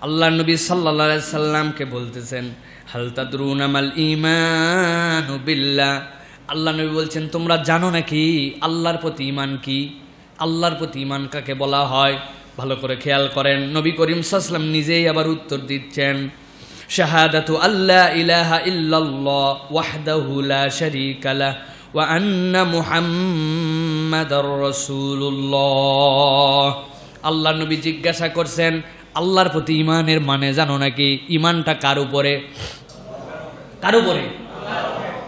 আল্লাহ নবী সাল্লাল্লাহু আলাইহি সাল্লামকে বলতেছেন, হাল তাদরুনা মাল ঈমানু বিল্লাহ। আল্লাহ নবী বলছেন, তোমরা জানো নাকি আল্লাহর প্রতি ঈমান কি? আল্লাহর প্রতি ঈমান কাকে বলা হয়? ভালো করে খেয়াল করেন। নবী করিম সাল্লাল্লাহু আলাইহি ওয়াসাল্লাম নিজেই আবার উত্তর দিচ্ছেন, শাহাদাতু আল্লা ইলাহা ইল্লাল্লাহ ওয়াহদাহু লা শারীকা লাহ ওয়া আন্না মুহাম্মাদার রাসূলুল্লাহ। আল্লাহ নবী জিজ্ঞাসা করছেন, আল্লাহর প্রতি ঈমানের মানে জানো নাকি? ঈমানটা কার উপরে? কার উপরে?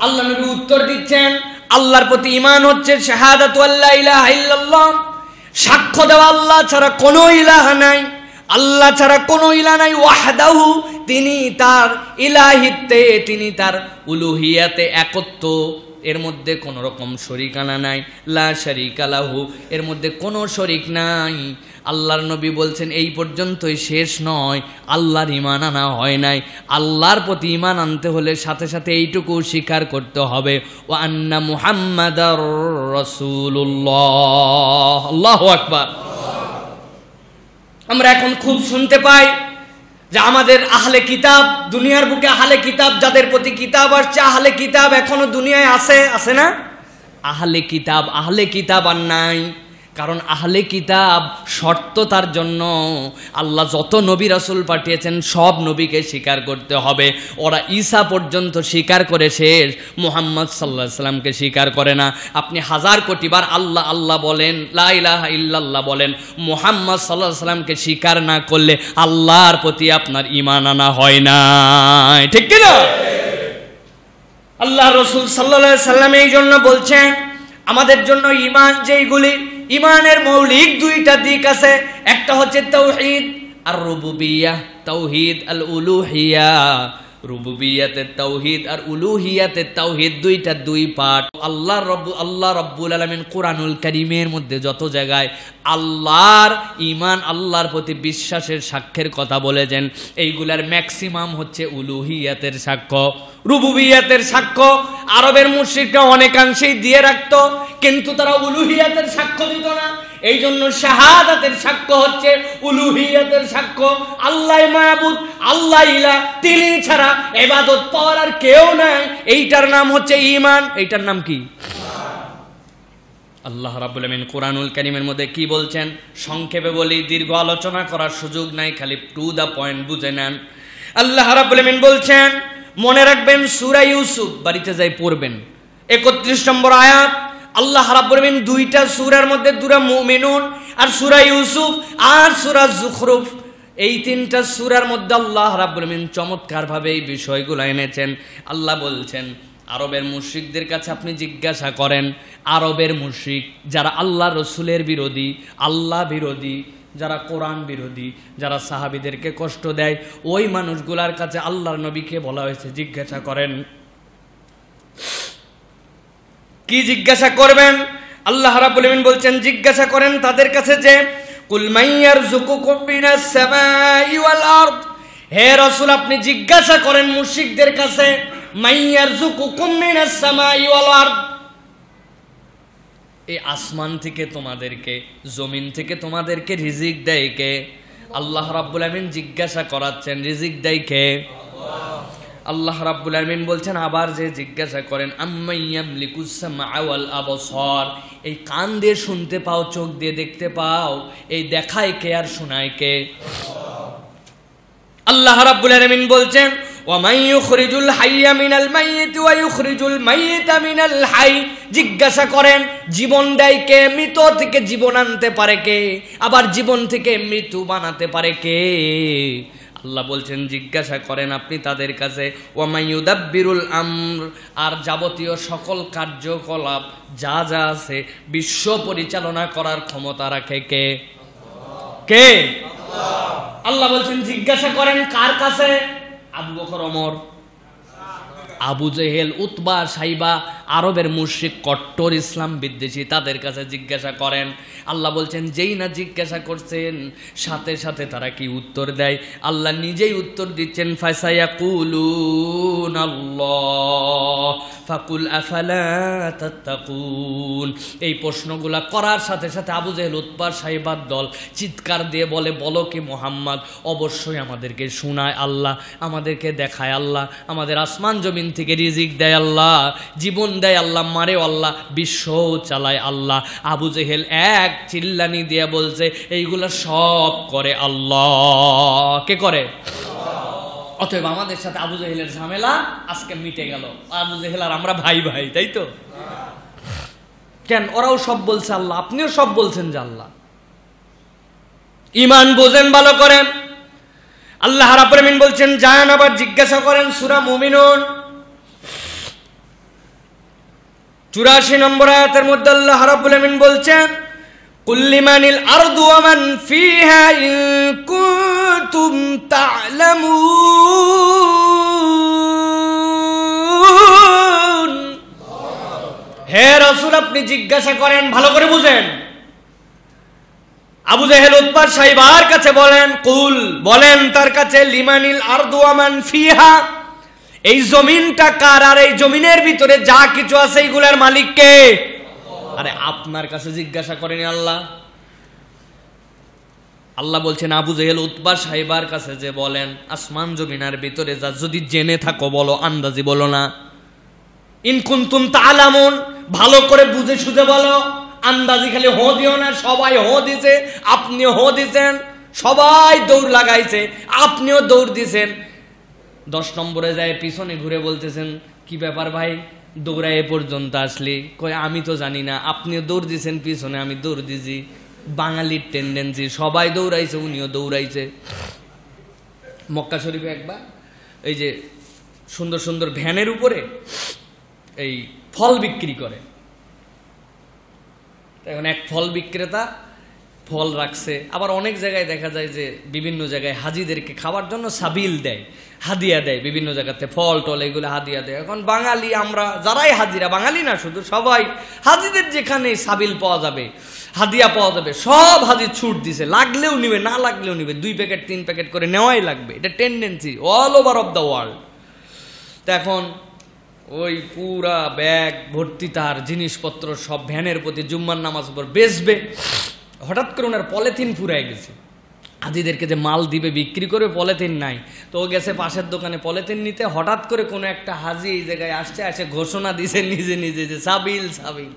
আল্লাহ নবী উত্তর দিচ্ছেন, আল্লাহর প্রতি ঈমান হচ্ছে শাহাদাতু আল্লা ইলাহা ইল্লাল্লাহ, সাক্ষ্য দেওয়া আল্লাহ ছাড়া কোনো ইলাহ নাই, আল্লাহ ছাড়া কোনো ইলাহ নাই। ওয়াহদাহু, তিনি তার ইলাহিতে, তিনি তার উলুহিয়াতে একত্ব, এর মধ্যে কোনো রকম শরিকানা নাই। লা শারিকা লাহু, এর মধ্যে কোনো শরিক নাই। আল্লাহর নবী বলছেন এই পর্যন্তই শেষ নয়, আল্লাহর ঈমান আনা হয় নাই। আল্লাহর প্রতি ঈমান আনতে হলে সাথে সাথে এইটুকু স্বীকার করতে হবে, ওয়া আন্না মুহাম্মাদার রাসূলুল্লাহ। আল্লাহু আকবার। আমরা এখন খুব শুনতে পাই যে আমাদের আহলে কিতাব, দুনিয়ার বুকে আহলে কিতাব, যাদের প্রতি কিতাব আসছে, আহলে কিতাব এখনো দুনিয়ায় আছে, আছে না? আহলে কিতাব আর নাই। কারণ আহলে কিতাব শর্ত তার জন্য, আল্লাহ যত নবী রাসূল পাঠিয়েছেন সব নবীকে স্বীকার করতে হবে। ওরা ঈসা পর্যন্ত স্বীকার করে শেষ, মুহাম্মদ সাল্লাল্লাহু আলাইহি সাল্লামকে স্বীকার করে না। আপনি 1000 কোটি বার আল্লাহ আল্লাহ বলেন, লা ইলাহা ইল্লাল্লাহ বলেন, মুহাম্মদ সাল্লাল্লাহু আলাইহি সাল্লামকে স্বীকার না করলে আল্লাহর প্রতি আপনার ঈমান আনা হয় না, ঠিক কি না? আল্লাহ রাসূল সাল্লাল্লাহু আলাইহি সাল্লাম এই জন্য বলছেন, আমাদের জন্য ঈমান যেইগুলি, ঈমানের মৌলিক 2টা দিক আছে। একটা হচ্ছে তাওহীদ আর রুবুবিয়্যাহ, তাওহীদ আল উলুহিয়্যাহ। রুবুবিয়্যাতের তাওহীদ আর উলুহিয়্যাতের তাওহীদ 2টা 2 পার্ট। আল্লাহ রাব্বুল আলামিন কুরআনুল কারীমের মধ্যে যত জায়গায় আল্লাহর ঈমান, আল্লাহর প্রতি বিশ্বাসের সাক্ষ্যের কথা বলেছেন, এইগুলার ম্যাক্সিমাম হচ্ছে উলুহিয়্যাতের সাক্ষ্য। রুবুবিয়্যাতের সাক্ষ্য আরবের মুশরিকরা অনেকাংশেই দিয়ে রাখতো, কিন্তু তারা উলুহিয়্যাতের সাক্ষ্য দিত না। এই জন্য শাহাদাতের সাক্ষ্য হচ্ছে উলুহিয়্যাতের সাক্ষ্য। আল্লাহ মাবুদ, আল্লাহ ইলাহ, তিনি ছাড়া ইবাদত পাওয়ার আর কেউ নাই। এইটার নাম হচ্ছে ঈমান। এইটার নাম কি? আল্লাহ রাব্বুল আলামিন কুরআনুল কারীমের মধ্যে কি বলছেন সংক্ষেপে বলি, দীর্ঘ আলোচনা করার সুযোগ নাই, খালি টু দা পয়েন্ট বুঝে নেন। আল্লাহ রাব্বুল আলামিন বলছেন, মনে রাখবেন সূরা ইউসুফ, বাড়িতে যাই পড়বেন, 31 নম্বর আয়াত। আল্লাহ রাব্বুল আলামিন 2টা সূরার মধ্যে, সূরা মুমিনুন আর সূরা ইউসুফ আর সূরা যুখরুফ, এই 3টা সূরার মধ্যে আল্লাহ রাব্বুল আলামিন চমৎকার ভাবে এই বিষয়গুলো এনেছেন। আল্লাহ বলছেন, আরবের মুশরিকদের কাছে আপনি জিজ্ঞাসা করেন, আরবের মুশরিক যারা আল্লাহ রসুলের বিরোধী, আল্লাহ বিরোধী, যারা কোরআন বিরোধী, যারা সাহাবীদেরকে কষ্ট দেয়, ওই মানুষগুলার কাছে আল্লাহর নবীকে বলা হয়েছে জিজ্ঞাসা করেন। কি জিজ্ঞাসা করবেন? আল্লাহ রাব্বুল আলামিন বলছেন, জিজ্ঞাসা করেন তাদের কাছে যে, কুল মাইয়ারযুকুকুম মিনাস সামাই ওয়াল আরদ। হে রাসূল, আপনি জিজ্ঞাসা করেন মুশরিকদের কাছে, মাইয়ারযুকুকুম মিনাস সামাই ওয়াল আরদ, এই আসমান থেকে তোমাদেরকে, জমিন থেকে তোমাদেরকে রিজিক দেয় কে? আল্লাহ রাব্বুল আলামিন জিজ্ঞাসা করাচ্ছেন, রিজিক দেয় কে? আল্লাহ রাব্বুল আলামিন বলছেন, আবার যে জিজ্ঞাসা করেন, আম্মান ইয়ামলিকুস সামআ ওয়াল আবসার, এই কান দিয়ে শুনতে পাও, চোখ দিয়ে দেখতে পাও, এই দেখায় কে আর শোনায় কে? আল্লাহ রাব্বুল আলামিন বলছেন, ওয়া মান ইউখরিজুল হাইয়া মিনাল মাইয়িতি ওয়া ইউখরিজুল মাইয়িতা মিনাল হাই, জিজ্ঞাসা করেন জীবন দেয় কে, মৃত থেকে জীবন আনতে পারে কে, আবার জীবন থেকে মৃত্যু বানাতে পারে কে? আল্লাহ বলছেন জিজ্ঞাসা করেন আপনি তাদের কাছে। ওয়া মান ইউদাব্বিরুল আমর, আর যাবতীয় সকল কার্যকলাপ যা যা আছে বিশ্ব পরিচালনা করার ক্ষমতা রাখে কে? কে? আল্লাহ বলছেন জিজ্ঞাসা করেন কার কাছে? আবু বকর, ওমর, আবু জেহেল, উতবা, সাইবা, আরবের মুশরিক, কট্টর ইসলাম বিদ্বেষী, তাদের কাছে জিজ্ঞাসা করেন। আল্লাহ বলছেন যেই না জিজ্ঞাসা করছেন সাথে সাথে তারা কি উত্তর দেয়? আল্লাহ নিজেই উত্তর দিচ্ছেন, ফাসায়াকুলুন আল্লাহ ফাকুল আফালা তাত্তাকুন। এই প্রশ্নগুলা করার সাথে সাথে আবু জেহেল, উতবা, সাইবার দল চিৎকার দিয়ে বলে, বলো কি মোহাম্মদ? অবশ্যই আমাদেরকে শোনায় আল্লাহ, আমাদেরকে দেখায় আল্লাহ, আমাদের আসমান জমিন থেকে রিজিক দেয় আল্লাহ, জীবন দেয় আল্লাহ, মারেও আল্লাহ, বিশ্ব চালায় আল্লাহ। আবু জেহেল এক চিল্লানি দিয়ে বলছে এইগুলা সব করে আল্লাহ। কে করে? অতএব আমাদের সাথে আবু জেহেলের ঝামেলা আজকে মিটে গেল। আবু জেহেল আর আমরা ভাই ভাই, তাই তো? কেন? ওরাও সব বলছে আল্লাহ, আপনিও সব বলছেন যে আল্লাহ। ঈমান বোঝেন ভালো করেন। আল্লাহ রাব্বুল আলামিন বলছেন যান আবার জিজ্ঞাসা করেন, সূরা মুমিনুন 84 নম্বর আয়াতের মধ্যে আল্লাহ রাব্বুল আলামিন বলছেন, কুল লিমানিল আরদু ওয়া মান ফিহা ইন কুনতুম তা'লামুন। হে রাসূল আপনি জিজ্ঞাসা করেন, ভালো করে বুঝেন। আবু জেহেল, উতবা, সাইবার কাছে বলেন, কুল বলেন তার কাছে, লিমানিল আরদু ওয়া মান ফিহা, এই জমিনটা কার আর এই জমিনের ভিতরে যা কিছু আছে এইগুলার মালিক কে? আরে আপনার কাছে জিজ্ঞাসা করেন আল্লাহ। আল্লাহ বলছেন আবু জেহেল, উতবা, সাইবার কাছে যে বলেন আসমান জমিনের ভিতরে যা যদি জেনে থাকো বলো, আন্দাজি বলো না। ইন কুনতুম তা'লামুন, ভালো করে বুঝে সুঝে বলো, আন্দাজি খালি হো দিও না। সবাই হো দিছে, আপনিও হো দিছেন, সবাই দৌড় লাগাইছে, আপনিও দৌড় দিছেন। 10 নম্বরে যায় পিছনে ঘুরে বলতেছেন, কি ব্যাপার ভাই, দৌড়ায় এ পর্যন্ত আসলি? কই আমি তো জানি না, আপনিও দৌড় দিছেন পিছনে, আমি দৌড় দিছি। বাঙালির টেন্ডেন্সি, সবাই দৌড়াইছে, উনিও দৌড়াইছে। মক্কা শরীফে একবার এই যে সুন্দর সুন্দর ভ্যানের উপরে এই ফল বিক্রি করে, এখন এক ফল বিক্রেতা ফল রাখছে। আবার অনেক জায়গায় দেখা যায় যে বিভিন্ন জায়গায় হাজিদেরকে খাওয়ার জন্য সাবিল দেয়, হাদিয়া দেয়, বিভিন্ন জায়গাতে ফল টল এগুলো হাদিয়া দেয়। এখন বাঙালি আমরা যারাই হাজিরা, বাঙালি না শুধু, সবাই হাজিদের যেখানে সাবিল পাওয়া যাবে, হাদিয়া পাওয়া যাবে, সব হাজি ছুট দিছে, লাগলেও নিবে না লাগলেও নিবে, 2 প্যাকেট 3 প্যাকেট করে নেওয়াই লাগবে। এটা tendency all over of the world. তো এখন ওই পুরা ব্যাগ ভর্তি তার জিনিসপত্র সব ভ্যানের প্রতি জুম্মার নামাজ পর বেচবে। হঠাৎ করে ওনার পলিথিন ফুরায় গেছে, হাজিদেরকে যে মাল দিবে বিক্রি করবে পলিথিন নাই। তো ও গেছে পাশের দোকানে পলিথিন নিতে, হঠাৎ করে কোনো একটা হাজি এই জায়গায় আসছে, এসে ঘোষণা দিছে নিজে নিজে যে সাবিল সাবিল।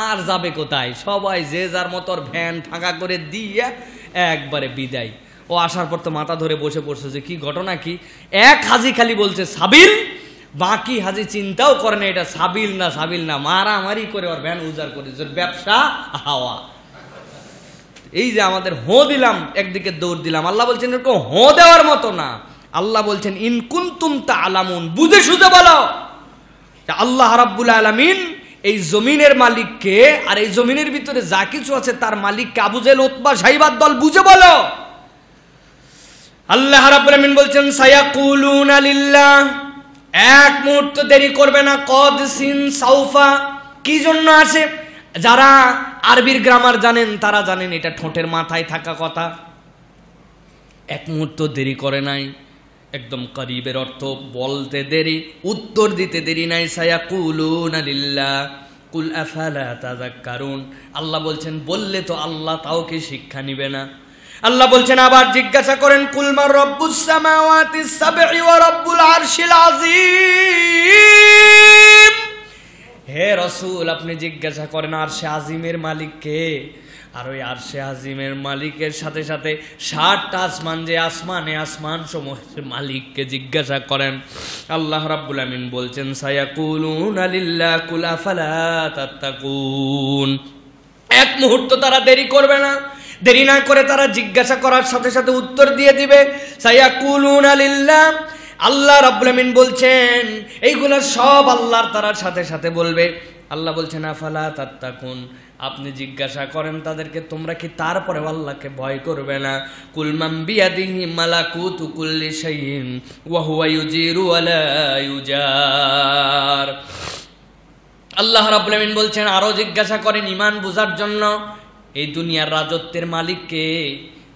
আর যাবে কোথায়, সবাই যে যার মতো ভ্যান ফাঁকা করে দিয়ে একবারে বিদায়। ও আসার পর তো মাথা ধরে বসে পড়ছে যে কি ঘটনা কি। এক হাজি খালি বলছে সাবিল, বাকি হাজি চিন্তাও করে না এটা সাবিল না সাবিল না, মারামারি করে ওর ভ্যান উজাড় করে দিচ্ছে, ব্যবসা হাওয়া। এই যে আমাদের হো দিলাম, একদিকে দৌড় দিলাম। আল্লাহ বলছেন এরকম হো দেওয়ার মতো না। আল্লাহ বলছেন ইন কুনতুম তা'লামুন, বুঝে সুঝে বলো আল্লাহ রাব্বুল আলামিন এই জমিনের মালিক কে, আর এই জমিনের ভিতরে যা কিছু আছে তার মালিক কে। আবু জেহেল, উতবা, সাইবার দল বুঝে বলো। আল্লাহ রাব্বুল আলামিন বলছেন সায়াকুলুনা লিল্লাহ, এক মুহূর্ত দেরি করবে না। কদ সিন সাউফা, কি জন্য আসে? যারা আরবির গ্রামার জানেন তারা জানেন এটা ঠোঁটের মাথায় থাকা কথা। এক মুহূর্ত দেরি করে নাই, একদম করিবের অর্থ বলতে দেরি, উত্তর দিতে দেরি নাই। সায়াকুলুনা লিল্লাহ কুল আফালা তাযাক্কারুন, আল্লাহ বলছেন বললে তো আল্লাহ তাও কি শিক্ষা নিবে না? আল্লাহ বলছেন আবার জিজ্ঞাসা করেন কুল মান রব্বুস সামাওয়াতিস সাবঈ ওয়া রব্বুল আরশিল আযীম, হে রাসূল আপনি জিজ্ঞাসা করেন আরশে আজিমের মালিক কে, আর ওই আরশে আজিমের মালিকের সাথে সাথে ৭টা আসমান, যে আসমানে আসমান সমূহের মালিককে জিজ্ঞাসা করেন। আল্লাহ রাব্বুল আমিন বলছেন সায়াকুলুনা লিল্লাহ কুল আফালা তাত্তাকুন। এক মুহূর্ত তারা দেরি করবে না, দেরি না করে তারা জিজ্ঞাসা করার সাথে সাথে উত্তর দিয়ে দিবে সায়াকুলুনা লিল্লাহ। আল্লাহ রাব্বুল আমিন বলছেন এইগুলো সব আল্লাহর, তারা সাথে সাথে বলবে। আল্লাহ বলছেন আফালা তাত্তাকুন, আপনি জিজ্ঞাসা করেন তাদেরকে তোমরা কি তারপরে আল্লাহকে ভয় করবে না? কুল মান বিয়াদিহি মালাকুতু কুল্লি শাইইন ওয়া হুয়া ইউজিরু ওয়া লা ইউজার। আল্লাহ রাব্বুল আমিন বলছেন আরো জিজ্ঞাসা করেন ঈমান বুঝার জন্য, এই দুনিয়ার রাজত্বের মালিককে,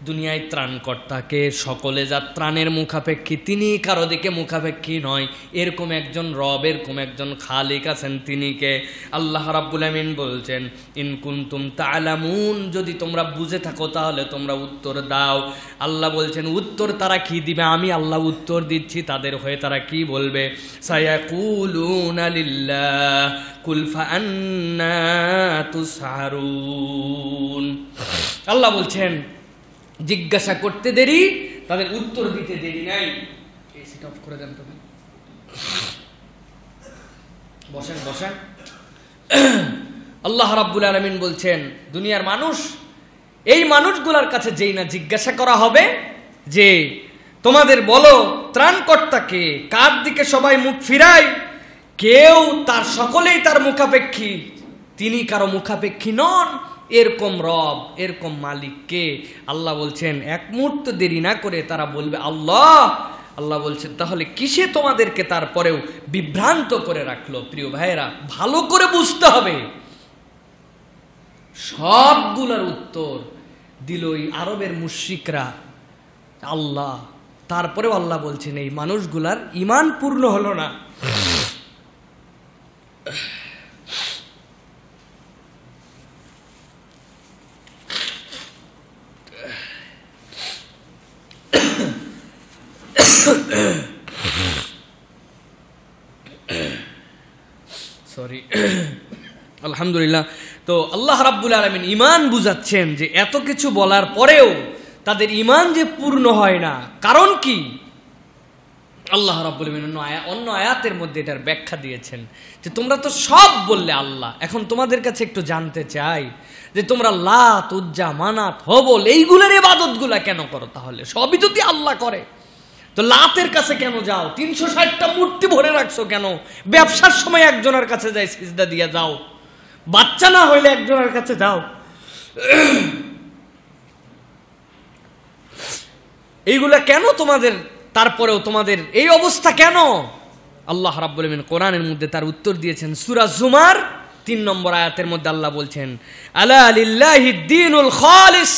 দুনিয়ায় ত্রাণকর্তাকে, সকলে যা ত্রাণের মুখাপেক্ষী তিনি কারো দিকে মুখাপেক্ষী নয়, এরকম একজন রব, এরকম একজন খালিক আছেন, তিনি কে? আল্লাহ রাব্বুল আমিন বলছেন ইন কুনতুম তা'লামুন, যদি তোমরা বুঝে থাকো তাহলে তোমরা উত্তর দাও। আল্লাহ বলছেন উত্তর তারা কি দিবে? আমি আল্লাহ উত্তর দিচ্ছি তাদের হয়ে। তারা কি বলবে? সায়াকুলুনা লিল্লাহ কুল ফাআন্না তুসহারুন। আল্লাহ বলছেন জিজ্ঞাসা করতে দেরি, তাদের উত্তর দিতে দেরি নাই। এসিটা অফ করে দেন তো, বসেন বসেন। আল্লাহ রাব্বুল আলামিন বলছেন দুনিয়ার মানুষ, এই মানুষগুলোর কাছে যেই না জিজ্ঞাসা করা হবে যে তোমাদের বলো ত্রাণকর্তাকে, কার দিকে সবাই মুখ ফিরায়, কেউ তার, সকলেই তার মুখাপেক্ষী, তিনি কারো মুখাপেক্ষী নন, এরকম রব, এরকম মালিককে। আল্লাহ বলছেন এক মুহূর্ত দেরি না করে তারা বলবে আল্লাহ। আল্লাহ বলছেন তাহলে কিসে তোমাদেরকে তারপরেও বিভ্রান্ত করে রাখলো? প্রিয় ভাইয়েরা, ভালো করে বুঝতে হবে। সবগুলোর উত্তর দিল ওই আরবের মুশরিকরা আল্লাহ। তারপরেও আল্লাহ বলছেন এই মানুষগুলার ঈমান পূর্ণ হলো না। সরি, আলহামদুলিল্লাহ। তো আল্লাহ রাব্বুল আলামিন ঈমান বুঝাচ্ছেন যে এত কিছু বলার পরেও তাদের ঈমান যে পূর্ণ হয় না, কারণ কি? আল্লাহ রাব্বুল আলামিন অন্য আয়াতের মধ্যে এটার ব্যাখ্যা দিয়েছেন যে তোমরা তো সব বললে আল্লাহ, এখন তোমাদের কাছে একটু জানতে চাই যে তোমরা লাত, উজ্জা, মানাত, হবল এইগুলোর ইবাদতগুলা কেন করো? তাহলে সবই যদি আল্লাহ করে তো লাতের কাছে কেন যাও? ৩৬০টা মূর্তি ভরে রাখছো কেন? ব্যবসার সময় একজনের কাছে যাই সিজদা দিয়ে যাও, বাচ্চা না হইলে একজনের কাছে যাও। এইগুলা কেন তোমাদের? তারপরেও তোমাদের এই অবস্থা কেন? আল্লাহ রাব্বুল আমিন কোরআনের মধ্যে তার উত্তর দিয়েছেন। সূরা জুমার ৩ নম্বর আয়াতের মধ্যে আল্লাহ বলছেন আলা লিল্লাহিদ দীনুল খালিস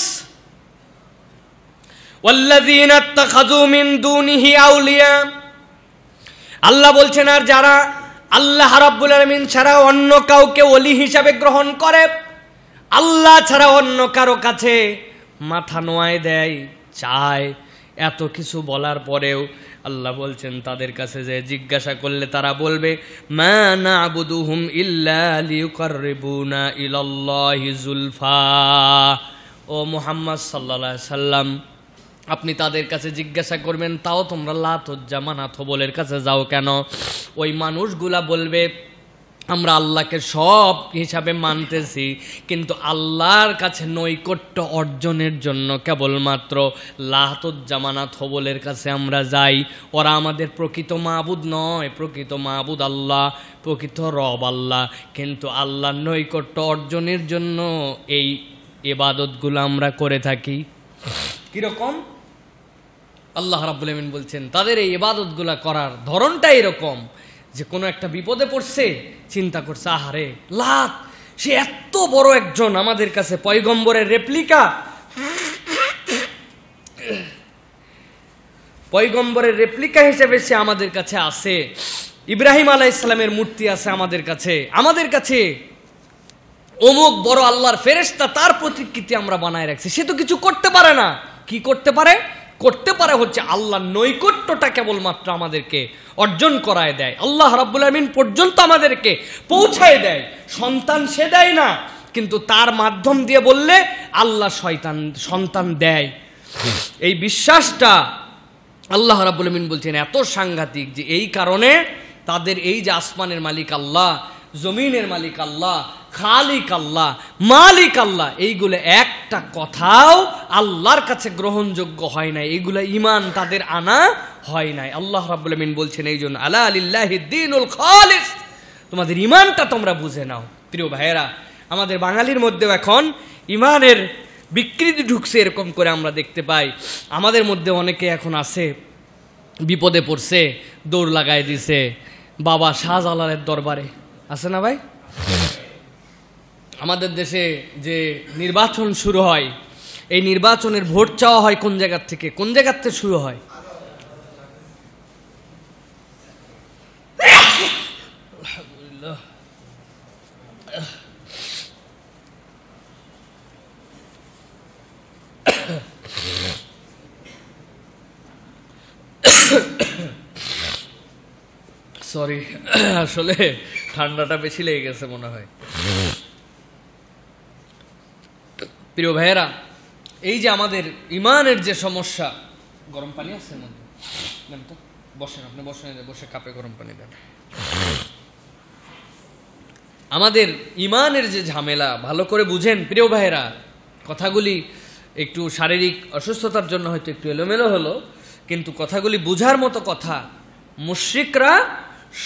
ওয়াল্লাযীনা ইত্তাখাযু মিন দুনিহি আউলিয়া। আল্লাহ বলছেন আর যারা আল্লাহ রাব্বুল আলামিন ছাড়া অন্য কাউকে ওলি হিসাবে গ্রহণ করে, আল্লাহ ছাড়া অন্য কারো কাছে মাথা নোয়ায় দেয়, চায়, এত কিছু বলার পরেও আল্লাহ বলছেন তাদের কাছে যে জিজ্ঞাসা করলে তারা বলবে মা না'বুদুহুম ইল্লা লিয়ুকাররিবুনা ইলাল্লাহি যুলফা। ও মুহাম্মদ সাল্লাল্লাহু আলাইহি সাল্লাম, আপনি তাদের কাছে জিজ্ঞাসা করবেন তাও তোমরা লাত, উজ্জা, মানাত, হবলের কাছে যাও কেন? ওই মানুষগুলা বলবে আমরা আল্লাহকে সব হিসাবে মানতেছি, কিন্তু আল্লাহর কাছে নৈকট্য অর্জনের জন্য কেবলমাত্র লাত, উজ্জা, মানাত, হবলের কাছে আমরা যাই। ওরা আমাদের প্রকৃত মাবুদ নয়, প্রকৃত মাবুদ আল্লাহ, প্রকৃত রব আল্লাহ, কিন্তু আল্লাহর নৈকট্য অর্জনের জন্য এই ইবাদতগুলো আমরা করে থাকি। কিরকম? আল্লাহ রাব্বুল আমিন বলছেন তাদের এই ইবাদতগুলা করার ধরনটা এরকম যে কোনো একটা বিপদে পড়ছে, চিন্তা করছে আহারে লাত, সে এত বড় একজন আমাদের কাছে পয়গম্বরের রেপ্লিকা, পয়গম্বরের রেপ্লিকা হিসেবে সে আমাদের কাছে আছে। ইব্রাহিম আলাইহিস সালামের মূর্তি আছে আমাদের কাছে অমুক বড় আল্লাহর ফেরেশতা, তার প্রতিকৃতি আমরা বানায় রাখছি। সে তো কিছু করতে পারে না। কি করতে পারে? করতে পারে হচ্ছে আল্লাহ নৈকট্যটা কেবলমাত্র আমাদেরকে অর্জন করায় দেয়, আল্লাহ রাব্বুল আলামিন পর্যন্ত আমাদেরকে পৌঁছায় দেয়। সন্তান সে দেয় না, কিন্তু তার মাধ্যম দিয়ে বললে আল্লাহ সন্তান দেয়। এই বিশ্বাসটা আল্লাহ রাব্বুল আলামিন বলছেন এত সাংঘাতিক যে এই কারণে তাদের এই যে আসমানের মালিক আল্লাহ, জমিনের মালিক আল্লাহ, খালিক আল্লাহ, মালিক আল্লাহ, এইগুলো একটা কথাও আল্লাহর কাছে গ্রহণযোগ্য হয় নাই, এইগুলো ঈমান তাদের আনা হয় নাই। আল্লাহ রাব্বুল আলামিন বলছেন এই জন্য আলা লিল্লাহি দ্বীনুল খালিস, তোমাদের ঈমানটা তোমরা বুঝে নাও। প্রিয় ভাইয়েরা, আমাদের বাঙালির মধ্যেও এখন ঈমানের বিকৃতি ঢুকছে, এরকম করে আমরা দেখতে পাই। আমাদের মধ্যে অনেকে এখন আছে বিপদে পড়ছে, দৌড় লাগাই দিছে বাবা শাহজালালের দরবারে, আছে না ভাই? আমাদের দেশে যে নির্বাচন শুরু হয়, এই নির্বাচনের ভোট চাওয়া হয় কোন জায়গার থেকে? কোন জায়গার থেকে শুরু হয়? আলহামদুলিল্লাহ। সরি, আসলে ঠান্ডাটা বেশি লেগে গেছে মনে হয়। প্রিয় ভাইয়েরা, এই যে আমাদের ঈমানের যে সমস্যা, গরম পানি আছে মধ্যে দেন তো, বসেন, আপনি বসেন, বসে কাপে গরম পানি দেন। আমাদের ঈমানের যে ঝামেলা ভালো করে বুঝেন প্রিয় ভাইয়েরা। কথাগুলি একটু শারীরিক অসুস্থতার জন্য হয়তো একটু এলোমেলো হলো, কিন্তু কথাগুলি বুঝার মতো কথা। মুশরিকরা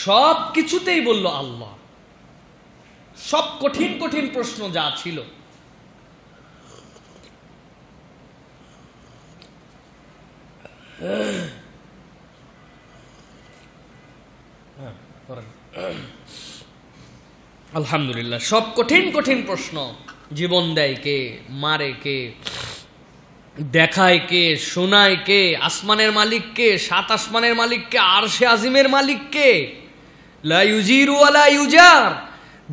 সব কিছুতেই বলল আল্লাহ, সব কঠিন কঠিন প্রশ্ন যা ছিল আলহামদুলিল্লাহ, সব কঠিন কঠিন প্রশ্ন, জীবন দেয় কে, মারে কে, দেখায় কে, শোনায় কে, আসমানের মালিক কে, সাত আসমানের মালিক কে, আরশে আজিমের মালিক কে, লা ইউজিরু ওয়ালা ইউজার,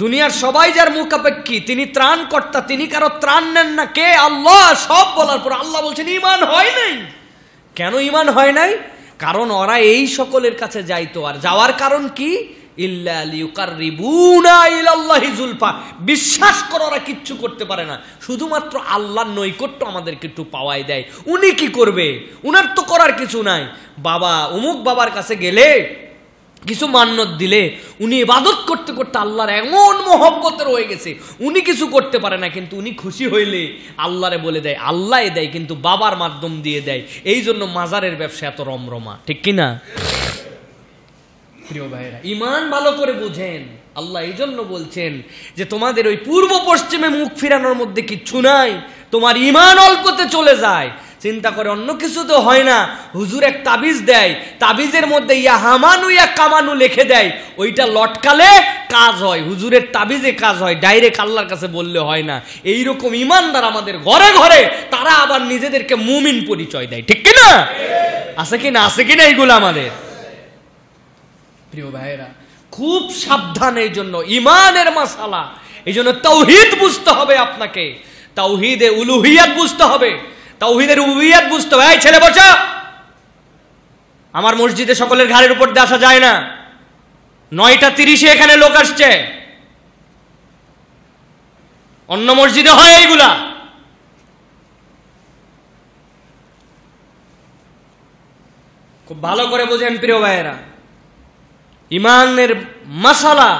দুনিয়ার সবাই যার মুখাপেক্ষী, তিনি ত্রাণকর্তা, তিনি কারো ত্রাণ নেন না, কে? আল্লাহ। সব বলার পর আল্লাহ বলছেন ঈমান হয় নাই। কেন ঈমান হয় নাই? কারণ ওরা এই সকলের কাছে যাইতো, আর যাওয়ার কারণ কি? ইল্লা লিয়ুকাররিবুনা ইলাল্লাহি যুলফা, বিশ্বাস করে ওরা কিচ্ছু করতে পারে না, শুধুমাত্র আল্লাহর নৈকট্য আমাদেরকে একটু পাওয়াই দেয়। উনি কি করবে? উনার তো করার কিছু নাই। বাবা অমুক বাবার কাছে গেলে, কিছু মান্যত দিলে, উনি ইবাদত করতে করতে আল্লাহর এমন মহব্বতের হয়ে গেছে, উনি কিছু করতে পারে না, কিন্তু উনি খুশি হইলে আল্লাহরে বলে দেয়, আল্লাহ দেয়, কিন্তু বাবার মাধ্যম দিয়ে দেয়। এই জন্য মাজারের ব্যবসা এত রমরমা, ঠিক কিনা? প্রিয় ভাইয়েরা, ঈমান ভালো করে বুঝেন। আল্লাহ এই জন্য বলছেন যে তোমাদের ওই পূর্ব পশ্চিমে মুখ ফিরানোর মধ্যে কিচ্ছু নাই, তোমার ঈমান অল্পতে চলে যায়। চিন্তা করে অন্য কিছু তো হয় না। হুজুর এক তাবিজ দেয়, তাবিজের মধ্যে ইয়া হামানু ইয়া কামানু লিখে দেয়, ওইটা লটকালে কাজ হয়। হুজুরের তাবিজে কাজ হয়, ডাইরেক্ট আল্লাহর কাছে বললে হয় না। এইরকম ঈমানদার আমাদের ঘরে ঘরে, তারা আবার নিজেদেরকে মুমিন পরিচয় দেয়, ঠিক কিনা? আছে কিনা? আছে কিনা এইগুলো আমাদের? প্রিয় ভাইয়েরা, খুব সাবধান এই জন্য ঈমানের মাসালা। এই জন্য তাওহীদ বুঝতে হবে আপনাকে, তাওহীদে উলুহিয়াত বুঝতে হবে, তাওহীদের রুবুবিয়্যাত বুঝতে হবে। এই ছেলে বসা, আমার মসজিদে সকলের ঘাড়ের উপর দিয়ে আসা যায় না। 9:30 এখানে লোক আসছে, অন্য মসজিদে হয় এইগুলা। খুব ভালো করে বুঝেন প্রিয় ভাইয়েরা, ঈমানের মাসালা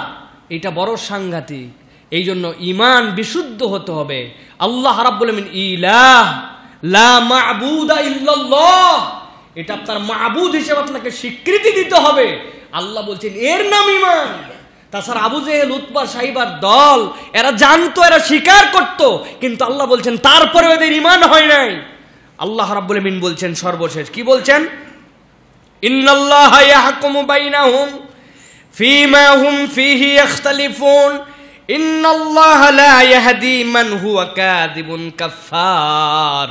এটা বড় সাংঘাতিক। এই জন্য ঈমান বিশুদ্ধ হতে হবে। আল্লাহ রাব্বুল আলামিন ইলাহ, লা মা'বুদা ইল্লাল্লাহ, এটা আপনার মাবুদ হিসেবে আপনাকে স্বীকৃতি দিতে হবে। আল্লাহ বলছেন এর নাম ঈমান। তাছাড়া আবু জেহেল, উতবা, সাইবার দল, এরা জানতো, এরা স্বীকার করত, কিন্তু আল্লাহ বলছেন তারপরে এদের ঈমান হয় নাই। আল্লাহ রাব্বুল আলামিন বলছেন সর্বশেষ কি বলছেন? ইন্নাল্লাহা ইয়াহকুমু বাইনাহুম ফীমা হুম ফীহি ইখতালিফুন ইন্নাল্লাহা লা ইয়াহদি মান হুয়া কাযিবুন কাফফার।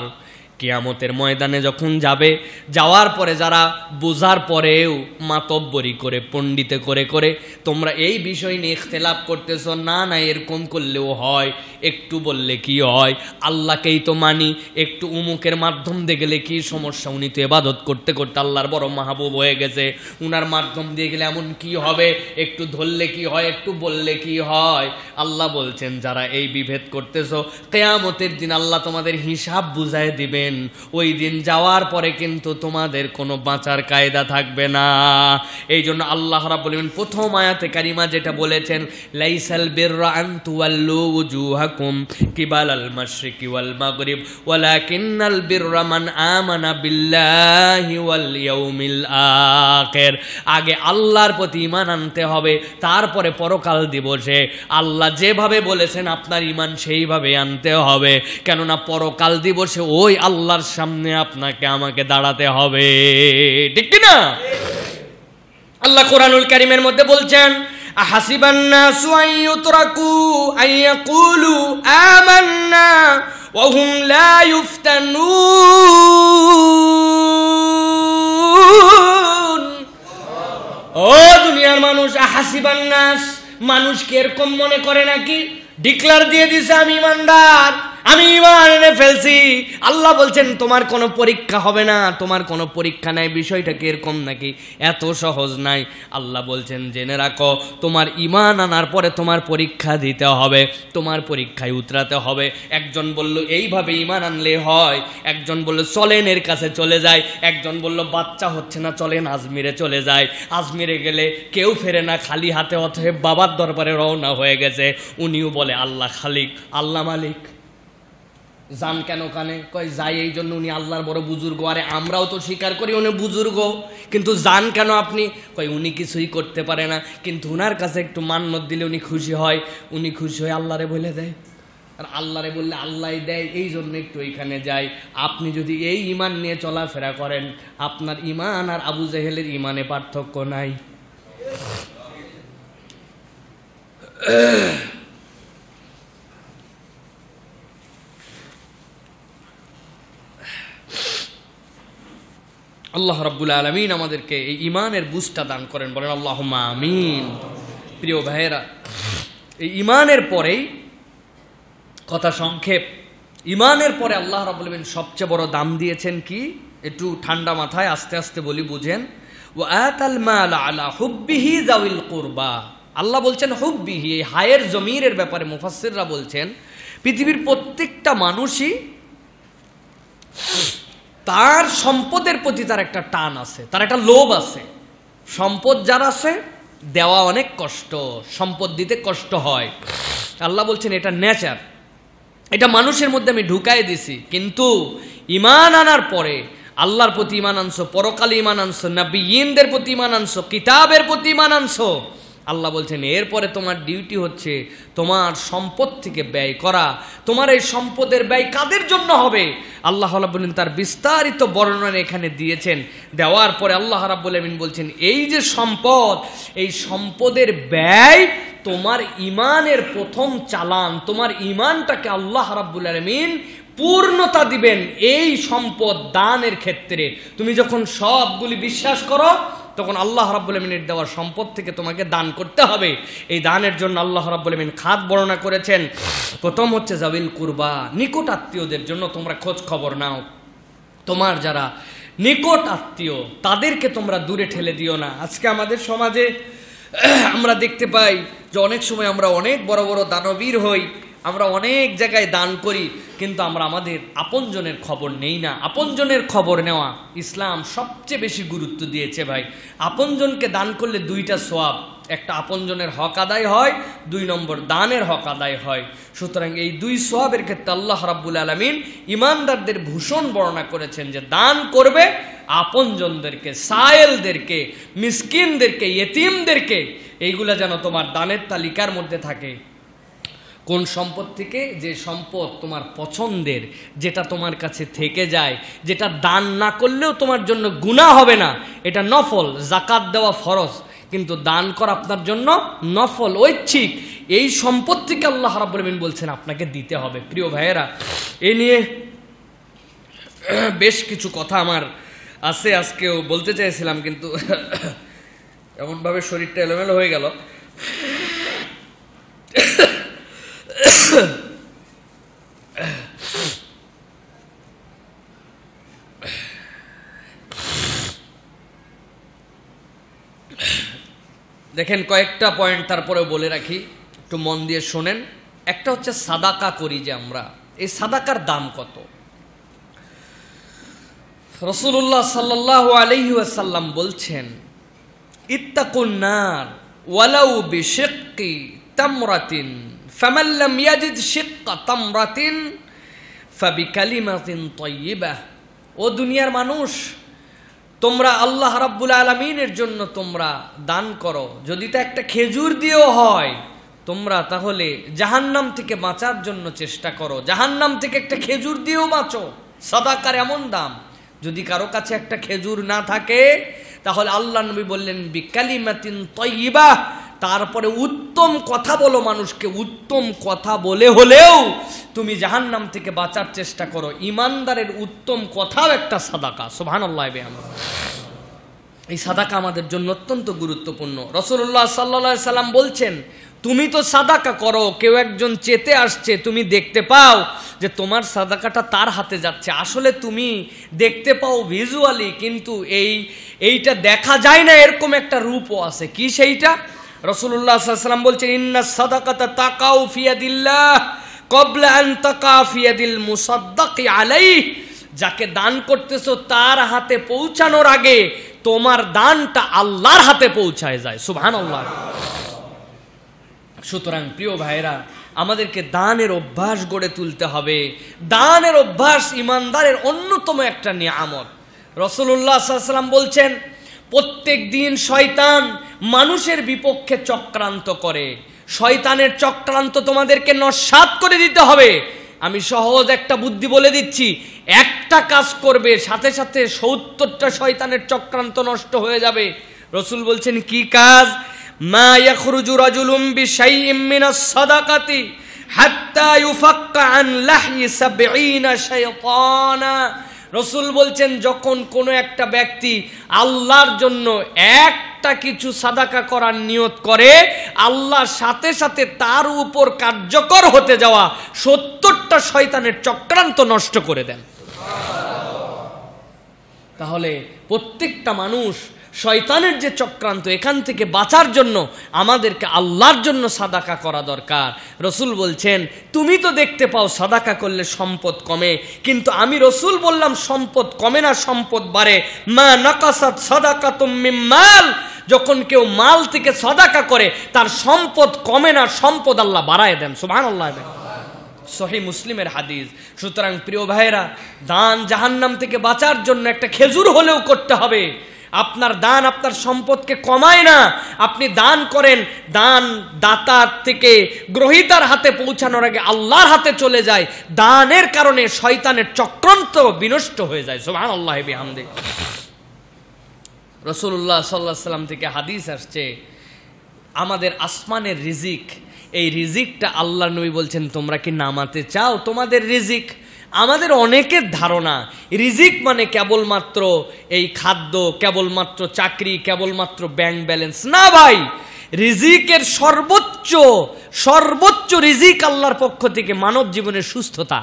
কিয়ামতের ময়দানে যখন যাবে, যাওয়ার পরে যারা বোঝার পরেও মাতব্বরি করে পণ্ডিতে করে করে তোমরা এই বিষয় নিয়ে ইখতিলাফ করতেছো, না না এরকম করলেও হয়, একটু বললে কি হয়, আল্লাহকেই তো মানি, একটু উমুকের মাধ্যম দিয়ে গেলে কি সমস্যা, উনি তো ইবাদত করতে করতে আল্লাহর বড় মাহবুব হয়ে গেছে, উনার মাধ্যম দিয়ে গেলে এমন কি হবে, একটু ধরলে কি হয়, একটু বললে কি হয়। আল্লাহ বলছেন যারা এই বিভেদ করতেছো, কিয়ামতের দিন আল্লাহ তোমাদের হিসাব বুঝায় দিবেন। ওই দিন যাওয়ার পরে কিন্তু তোমাদের কোনো বাঁচার কায়দা থাকবে না। এই জন্য আল্লাহ রাব্বুল আলামিন প্রথম আয়াতে কারিমা যেটা বলেছেন, লাইসাল বিররা আন তুওয়াল্লু ওয়ুজুহাকুম কিবালাল মাশরিকি ওয়াল মাগরিব ওয়ালাকিন্নাল বিররা মান আমানা বিল্লাহি ওয়াল ইয়াউমিল আখির। আগে আল্লাহর প্রতি ঈমান আনতে হবে, তারপরে পরকাল দিবসে আল্লাহ যেভাবে বলেছেন আপনার ঈমান সেইভাবে আনতে হবে, কেননা পরকাল দিবসে ওই আল্লাহর সামনে আপনাকে আমাকে দাঁড়াতে হবে, ঠিক কি না? আল্লাহ কোরআনুল কারীমের মধ্যে বলছেন, আহাসিবান নাসু আন ইউতরাকু আন ইয়াকুলু আমান্না ওয়া হুম লা ইফতানুন। ও দুনিয়ার মানুষ, আহাসিবান নাস, মানুষ কি এরকম মনে করে নাকি ডিক্লার দিয়ে দিছে আমি ইমানদার, আমি ঈমান এনে ফেলছি, আল্লাহ বলছেন তোমার কোনো পরীক্ষা হবে না, তোমার কোনো পরীক্ষা নাই, বিষয়টা কি এরকম নাকি? এত সহজ নাই। আল্লাহ বলছেন জেনে রাখো, তোমার ঈমান আনার পরে তোমার পরীক্ষা দিতে হবে, তোমার পরীক্ষায় উতরাতে হবে। একজন বলল এইভাবে ঈমান আনলে হয়, একজন বলল চলেন এর কাছে চলে যায়, একজন বলল বাচ্চা হচ্ছে না চলেন আজমিরে চলে যায়, আজমিরে গেলে কেউ ফেরে না খালি হাতে, অতএব বাবার দরবারে রওনা হয়ে গেছে। উনিও বলে আল্লাহ খালিক, আল্লাহ মালিক। যান কেন কানে? কয় যাই এই জন্য উনি আল্লাহর বড় বুজুর্গ। আরে আমরাও তো স্বীকার করি উনি বুজুর্গ, কিন্তু যান কেন আপনি? কয় উনি কিছুই করতে পারে না, কিন্তু উনার কাছে একটু মান্নত দিলে উনি খুশি হয়, উনি খুশি হয়ে আল্লাহরে বলে দেয়, আর আল্লাহরে বললে আল্লাহই দেয়, এই জন্য একটু ওইখানে যাই। আপনি যদি এই ঈমান নিয়ে চলাফেরা করেন, আপনার ঈমান আর আবু জেহেলের ঈমানে পার্থক্য নাই। আল্লাহ রাব্বুল আলামিন আমাদেরকে এই ঈমানের বুঝটা দান করেন, বলেন আল্লাহুম্মা আমিন। প্রিয় ভাইয়েরা, এই ঈমানের পরেই কথা সংক্ষেপ, ঈমানের পরে আল্লাহ রাব্বুল আলামিন সবচেয়ে বড় দাম দিয়েছেন কি? একটু ঠান্ডা মাথায় আস্তে আস্তে বলি, বুঝেন। ওয়া আতাল মাল আলা হুব্বিহি যাওয়িল কুরবা। আল্লাহ বলছেন হুব্বিহি, এই হায়ের জমিরের ব্যাপারে মুফাসসিররা বলছেন পৃথিবীর প্রত্যেকটা মানুষই তার সম্পদের প্রতি তার একটা টান আছে, তার একটা লোভ আছে। সম্পদ যার আছে দেওয়া অনেক কষ্ট, সম্পদ দিতে কষ্ট হয়। আল্লাহ বলছেন এটা নেচার, এটা মানুষের মধ্যে আমি ঢুকাই দিছি। কিন্তু ঈমান আনার পরে আল্লাহর প্রতি ঈমান আনছো, পরকালে ঈমান আনছো, নবিয়্যিনদের প্রতি ঈমান আনছো, কিতাবের প্রতি ঈমান আনছো, আল্লাহ বলছেন এরপরে তোমার ডিউটি হচ্ছে তোমার সম্পদ থেকে ব্যয় করা। তোমার এই সম্পদের ব্যয় কাদের জন্য হবে? আল্লাহ রাব্বুল আলামিন তার বিস্তারিত বর্ণনা এখানে দিয়েছেন। দেওয়ার পরে আল্লাহ রাব্বুল আলামিন বলছেন এই যে সম্পদ, এই সম্পদের ব্যয় তোমার ঈমানের প্রথম চালান, তোমার ঈমানটাকে আল্লাহ রাব্বুল আলামিন পূর্ণতা দিবেন এই সম্পদ দানের ক্ষেত্রে। তুমি যখন সবগুলি বিশ্বাস করো, তখন আল্লাহ রাব্বুল আমিনের দেওয়া সম্পদ থেকে তোমাকে দান করতে হবে। এই দানের জন্য আল্লাহ রাব্বুল আমিন খাত বর্ণনা করেছেন। প্রথম হচ্ছে যাবিল কুরবা, নিকট আত্মীয়দের জন্য তোমরা খোঁজ খবর নাও। তোমার যারা নিকট আত্মীয় তাদেরকে তোমরা দূরে ঠেলে দিও না। আজকে আমাদের সমাজে আমরা দেখতে পাই যে অনেক সময় আমরা অনেক বড় বড় দানবীর হই, আমরা অনেক জায়গায় দান করি, কিন্তু আমরা আমাদের আপনজনের খবর নেই না। আপনজনের খবর নেওয়া ইসলাম সবচেয়ে বেশি গুরুত্ব দিয়েছে ভাই। আপনজনকে দান করলে দুইটা সওয়াব, একটা আপনজনের হক আদায় হয়, 2 নম্বর দানের হক আদায় হয়। সুতরাং এই 2 সওয়াবের ক্ষেত্রে আল্লাহ রাব্বুল আলামিন ঈমানদারদের ভূষণ বর্ণনা করেছেন যে দান করবে আপনজনদেরকে, সায়েলদেরকে, মিসকিনদেরকে, ইয়েতিমদেরকে, এইগুলা যেন তোমার দানের তালিকার মধ্যে থাকে। কোন সম্পদ থেকে? যে সম্পদ তোমার পছন্দের, যেটা তোমার কাছে থেকে যায়, যেটা দান না করলেও তোমার জন্য গুনাহ হবে না। এটা নফল, যাকাত দেওয়া ফরজ, কিন্তু দান করা আপনার জন্য নফল, ঐচ্ছিক। এই সম্পদ থেকে আল্লাহ রাব্বুল আলামিন বলছেন আপনাকে দিতে হবে। প্রিয় ভাইয়েরা, এ নিয়ে বেশ কিছু কথা আমার আছে, আজকেও বলতে চাইছিলাম, কিন্তু এমনভাবে শরীরটা এলোমেলো হয়ে গেল। দেখেন, কয়েকটা পয়েন্ট তারপরেও বলে রাখি, একটু মন দিয়ে শোনেন। একটা হচ্ছে সাদাকা করি যে আমরা, এই সাদাকার দাম কত? রাসূলুল্লাহ সাল্লাল্লাহু আলাইহি ওয়াসাল্লাম বলছেন, ইত্তাকুন নার ওয়ালাউ বিশিক্কি তামরাতিন ফামান লাম ইয়াজিদ শিক্কা তামরাতিন ফাবিকালিমাতিন তাইয়্যিবাহ। ও দুনিয়ার মানুষ, তোমরা আল্লাহ রাব্বুল আলামিনের জন্য তোমরা দান করো, যদি তা একটা খেজুর দিয়েও হয়, তোমরা তাহলে জাহান্নাম থেকে বাঁচার জন্য চেষ্টা করো, জাহান্নাম থেকে একটা খেজুর দিয়েও বাঁচো। সাদাকার এমন দাম, যদি কারো কাছে একটা খেজুর না থাকে তাহলে আল্লাহ নবী বললেন বিকালিমাতিন তাইয়্যিবাহ, তারপরে উত্তম কথা বলো মানুষকে, উত্তম কথা বলে হলেও তুমি জাহান্নাম থেকে বাঁচার চেষ্টা করো। ইমানদারের উত্তম কথাও একটা সাদাকা। সুবহানাল্লাহ। এই সাদাকা আমাদের জন্য অত্যন্ত গুরুত্বপূর্ণ। রাসূলুল্লাহ সাল্লাল্লাহু আলাইহি সাল্লাম বলছেন, তুমি তো সাদাকা করো, কেউ একজন চেতে আসছে, তুমি দেখতে পাও যে তোমার সাদাকাটা তার হাতে যাচ্ছে, আসলে তুমি দেখতে পাও ভিজুয়ালি, কিন্তু এইটা দেখা যায় না, এরকম একটা রূপও আছে। কি সেইটা? রাসূলুল্লাহ সাল্লাল্লাহু আলাইহি সাল্লাম বলছেন, ইন্নাস সাদাকাতা তাকাউ ফি ইয়াদিল্লাহ ক্বাবলা আন তাকা ফি ইয়াদিল মুসাদ্দাকি আলাইহি। যাকে দান করতেছো তার হাতে পৌঁছানোর আগে তোমার দানটা আল্লাহর হাতে পৌঁছায় যায়। সুবহানাল্লাহ। সুতরাং প্রিয় ভাইরা, আমাদেরকে দানের অভ্যাস গড়ে তুলতে হবে। দানের অভ্যাস ইমানদারের অন্যতম একটা নিয়ামত। রাসূলুল্লাহ সাল্লাল্লাহু আলাইহি ওয়াসাল্লাম বলছেন, প্রত্যেক দিন শয়তান মানুষের বিপক্ষে চক্রান্ত করে। শয়তানের চক্রান্ত তোমাদেরকে নস্যাৎ করে দিতে হবে। আমি সহজ একটা বুদ্ধি বলে দিচ্ছি, একটা কাজ করবে, সাথে সাথে ৭০টা শয়তানের চক্রান্ত নষ্ট হয়ে যাবে। রাসূল বলছেন, কি কাজ? মা ইয়াখরুজু রাজুলুম বিশাইইম মিনাস সাদাকাতি হাত্তা ইউফাক্কা আন লাহি ৭০ শাইতানা। রাসূল বলছেন, যখন কোনো একটা ব্যক্তি আল্লাহর জন্য একটা কিছু সাদাকা করার নিয়ত করে, আল্লাহর সাথে সাথে তার উপর কার্যকর হতে যাওয়া ৭০টা শয়তানের চক্রান্ত নষ্ট করে দেন। তাহলে প্রত্যেকটা মানুষ শয়তানের যে চক্রান্ত, এখান থেকে বাঁচার জন্য আমাদেরকে আল্লাহর জন্য সাদাকা করা দরকার। রাসূল বলছেন, তুমি তো দেখতে পাও সাদাকা করলে সম্পদ কমে, কিন্তু আমি রাসূল বললাম সম্পদ কমে না, সম্পদ বাড়ে। মা নাকাসাত সাদাকাতুম মিন মাল, যখন কেউ মাল থেকে সাদাকা করে তার সম্পদ কমে না, সম্পদ আল্লাহ বাড়ায় দেন। সুবহানাল্লাহ। সহিহ মুসলিমের হাদিস। সুতরাং প্রিয় ভাইরা, দান জাহান্নাম থেকে বাঁচার জন্য একটা খেজুর হলেও করতে হবে। আপনার দান আপনার সম্পদকে কমায় না। আপনি দান করেন, দান দাতার থেকে গ্রহীতার হাতে পৌঁছানোর আগে আল্লাহর হাতে চলে যায়। দানের কারণে শয়তানের চক্রান্ত বিনষ্ট হয়ে যায়। সুবহানাল্লাহ বিহামদিহি। রাসূলুল্লাহ সাল্লাল্লাহু আলাইহি ওয়াসাল্লাম থেকে হাদিস আসছে, আমাদের আসমানের রিজিক, এই রিজিকটা আল্লাহর নবী বলছেন, তোমরা কি নামাতে চাও তোমাদের রিজিক? আমাদের অনেকের ধারণা রিজিক মানে কেবলমাত্র এই খাদ্য, কেবলমাত্র চাকরি, কেবলমাত্র ব্যাংক ব্যালেন্স। না ভাই, রিজিকের সর্বোচ্চ রিজিক আল্লাহর পক্ষ থেকে মানব জীবনের সুস্থতা।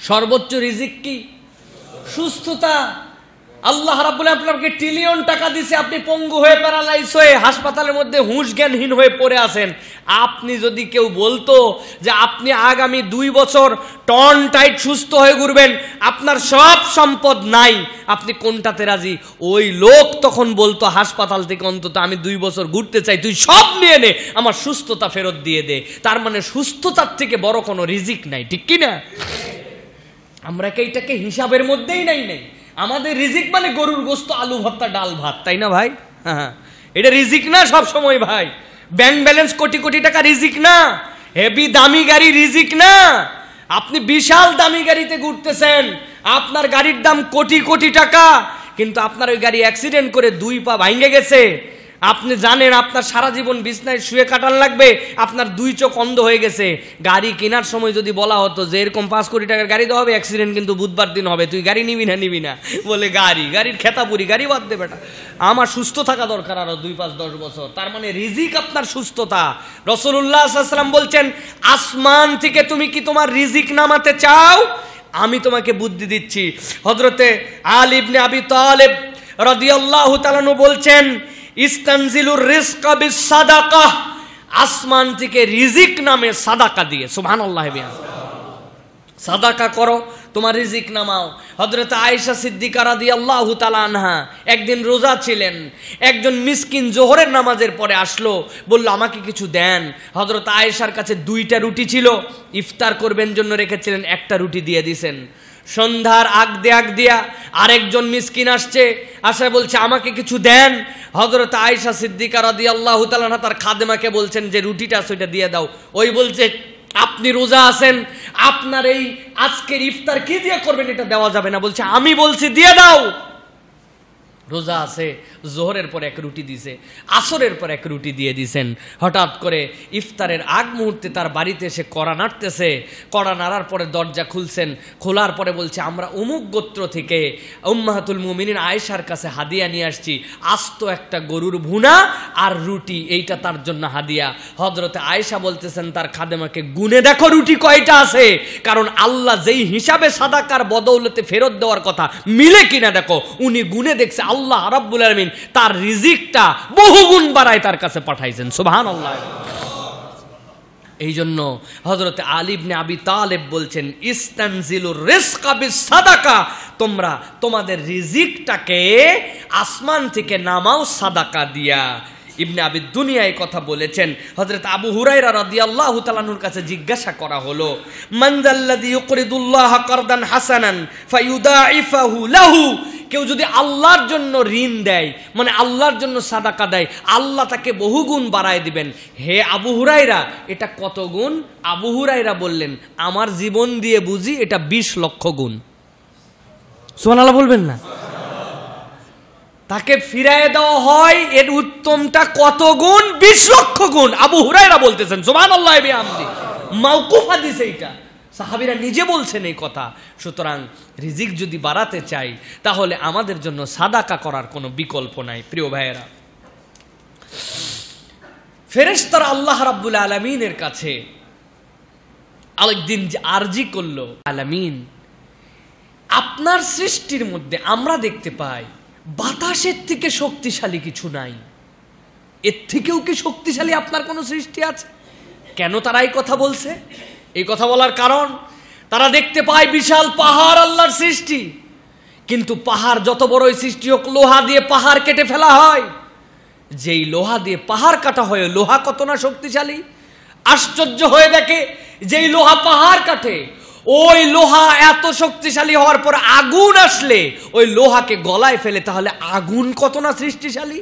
সর্বোচ্চ রিজিক কি? সুস্থতা। আল্লাহ রাব্বুল আলামিন আপনাকে ট্রিলিয়ন টাকা দিছে, আপনি পঙ্গু হয়ে প্যারালাইজ হয়ে হাসপাতালের মধ্যে হুঁশ জ্ঞানহীন হয়ে পড়ে আছেন। আপনি যদি কেউ বলতো যে আপনি আগামী 2 বছর টন টাইট সুস্থ হয়ে ঘুরবেন, আপনার সব সম্পদ নাই, আপনি কোনটাতে রাজি? ওই লোক তখন বলতো হাসপাতাল থেকে, অন্তত আমি 2 বছর ঘুরতে চাই, তুই সব নিয়ে নে, আমার সুস্থতা ফেরত দিয়ে দে। তার মানে সুস্থতার থেকে বড় কোনো রিজিক নাই, ঠিক কি না? আমরা কি এটাকে হিসাবের মধ্যেই নাই? আমাদের রিজিক মানে গরুর গোস্ত, আলু ভর্তা, ডাল ভাত, তাই না ভাই? হ্যাঁ, এটা রিজিক না সব সময় ভাই। ব্যাংক ব্যালেন্স কোটি কোটি টাকা রিজিক না। হেভি দামি গাড়ি রিজিক না। আপনি বিশাল দামি গাড়িতে ঘুরতেছেন, আপনার গাড়ির দাম কোটি কোটি টাকা, কিন্তু আপনার ওই গাড়ি অ্যাক্সিডেন্ট করে 2 পা ভাঙে গেছে, আপনি জানেন আপনার সারা জীবন বিছনায় শুয়ে কাটান লাগবে, আপনার 2 চোখ অন্ধ হয়ে গেছে। গাড়ি কেনার সময় যদি বলা হতো যে এরকম 5 কোটি টাকার গাড়ি তো হবে, অ্যাক্সিডেন্ট কিন্তু বুধবার দিন হবে, তুই গাড়ি নিবি না, বলে গাড়ির খেতাপুরি, গাড়ি বাদ দে বেটা, আমার সুস্থ থাকা দরকার আরো 2, 5, 10 বছর। তার মানে রিজিক আপনার সুস্থতা। রাসূলুল্লাহ সাল্লাল্লাহু আলাইহি ওয়াসাল্লাম বলছেন, আসমান থেকে তুমি কি তোমার রিজিক নামাতে চাও? আমি তোমাকে বুদ্ধি দিচ্ছি। হযরতে আলী ইবনে আবি তালেব রাদিয়াল্লাহু তাআলা আনহু বলছেন, ইস্তানজিলুর রিজকা বিস সাদাকাহ, আসমান থেকে রিজিক নামে সাদাকা দিয়ে। সুবহানাল্লাহ, সাদাকা করো, তোমার রিজিক নামাও। হযরত আয়েশা সিদ্দিকা রাদিয়াল্লাহু তাআলা আনহা একদিন রোজা ছিলেন, একজন মিসকিন জোহরের নামাজের পরে আসলো, বলল আমাকে কিছু দেন। হযরত আয়েশার কাছে 2টা রুটি ছিল, ইফতার করবেন জন্য রেখেছিলেন, 1টা রুটি দিয়ে দিয়েছেন। সন্ধ্যার আগ দিয়া আরেকজন মিসকিন আসছে, আসা বলছে আমাকে কিছু দেন। হযরত আয়েশা সিদ্দিকা রাদিয়াল্লাহু তাআলা আনহা তার খাদেমাকে বলছেন যে রুটিটা সেটা দিয়ে দাও। ওই বলছে আপনি রোজা আছেন, আপনার এই আজকের ইফতার কি দিয়ে করবেন এটা দেওয়া যাবে না। বলছে আমি বলছি দিয়ে দাও। রোজা আছে, জোহরের পর 1 রুটি দিছে, আসরের পর 1 রুটি দিয়ে দিছেন। হঠাৎ করে ইফতারের আগ মুহূর্তে তার বাড়িতে এসে কড়া নাড়তেছে, কড়া নাড়ার পরে দরজা খুলছেন, খোলার পরে বলছে আমরা অমুক গোত্র থেকে উম্মাহাতুল মুমিনিন আয়েশার কাছে হাদিয়া নিয়ে আসছি, আস্ত একটা গরুর ভুনা আর রুটি, এইটা তার জন্য হাদিয়া। হযরতে আয়েশা বলতেছেন তার খাদেমাকে, গুনে দেখো রুটি কয়টা আছে, কারণ আল্লাহ যেই হিসাবে সাদাকার বদৌলতে ফেরত দেওয়ার কথা মিলে কিনা দেখো। উনি গুনে দেখছে আল্লাহ রাব্বুল আলামিন তার রিজিকটা বহুগুণ বাড়ায় তার কাছে পাঠাইছেন। সুবহানাল্লাহ। এই জন্য হযরতে আলী ইবনে আবি তালেব বলছেন, ইস্তানজিলুর রিজকা বিস সাদাকা, তোমরা তোমাদের রিজিকটাকে আসমান থেকে নামাও সাদাকা দিয়া। ইবনে আবি দুনিয়া এই কথা বলেছেন। হযরত আবু হুরায়রা রাদিয়াল্লাহু তাআলা আনহুর কাছে জিজ্ঞাসা করা হলো, মান যাল্লাযী ইউকরিদুল্লাহ কারদান হাসানান ফায়ুদাইফাহু লাহু, কেউ যদি আল্লাহর জন্য ঋণ দেয়, মানে আল্লাহর জন্য সাদাকা দেয়, আল্লাহ তাকে বহুগুণ বাড়ায় দিবেন। হে আবু হুরায়রা, এটা কত গুণ? আবু হুরায়রা বললেন, আমার জীবন দিয়ে বুঝি এটা 20 লক্ষ গুণ। সুবহানাল্লাহ বলবেন না? তাকে ফিরায় দেওয়া হয়, এর উত্তমটা কত গুণ? 20 লক্ষ গুণ। আবু হুরায়রা বলতেছেন, সুবহানাল্লাহ বিহামদি, মাওকুফ হাদিস এইটা, সাহাবীরা নিজে বলছেন এই কথা। সুতরাং রিজিক যদি বাড়াতে চাই তাহলে আমাদের জন্য সাদাকা করার কোনো বিকল্প নাই। প্রিয় ভাইয়েরা, ফেরেশতারা আল্লাহ রাব্বুল আলামিনের কাছে আরেকদিন আরজি করলো, আলামিন আপনার সৃষ্টির মধ্যে আমরা দেখতে পাই বাতাসের থেকে শক্তিশালী কিছু নাই, এর থেকেও কি শক্তিশালী আপনার কোনো সৃষ্টি আছে? কেন তারা এই কথা বলছে? এই কথা বলার কারণ, তারা দেখতে পায় বিশাল পাহাড় আল্লাহর সৃষ্টি, কিন্তু পাহাড় যত বড়ই সৃষ্টি হোক, লোহা দিয়ে পাহাড় কেটে ফেলা হয়। যেই লোহা দিয়ে পাহাড় কাটা হয়, লোহা কত না শক্তিশালী। আশ্চর্য হয়ে দেখে যেই লোহা পাহাড় কাটে, ওই লোহা এত শক্তিশালী হওয়ার পর আগুন আসলে ওই লোহাকে গলায় ফেলে, তাহলে আগুন কত না সৃষ্টিশালী।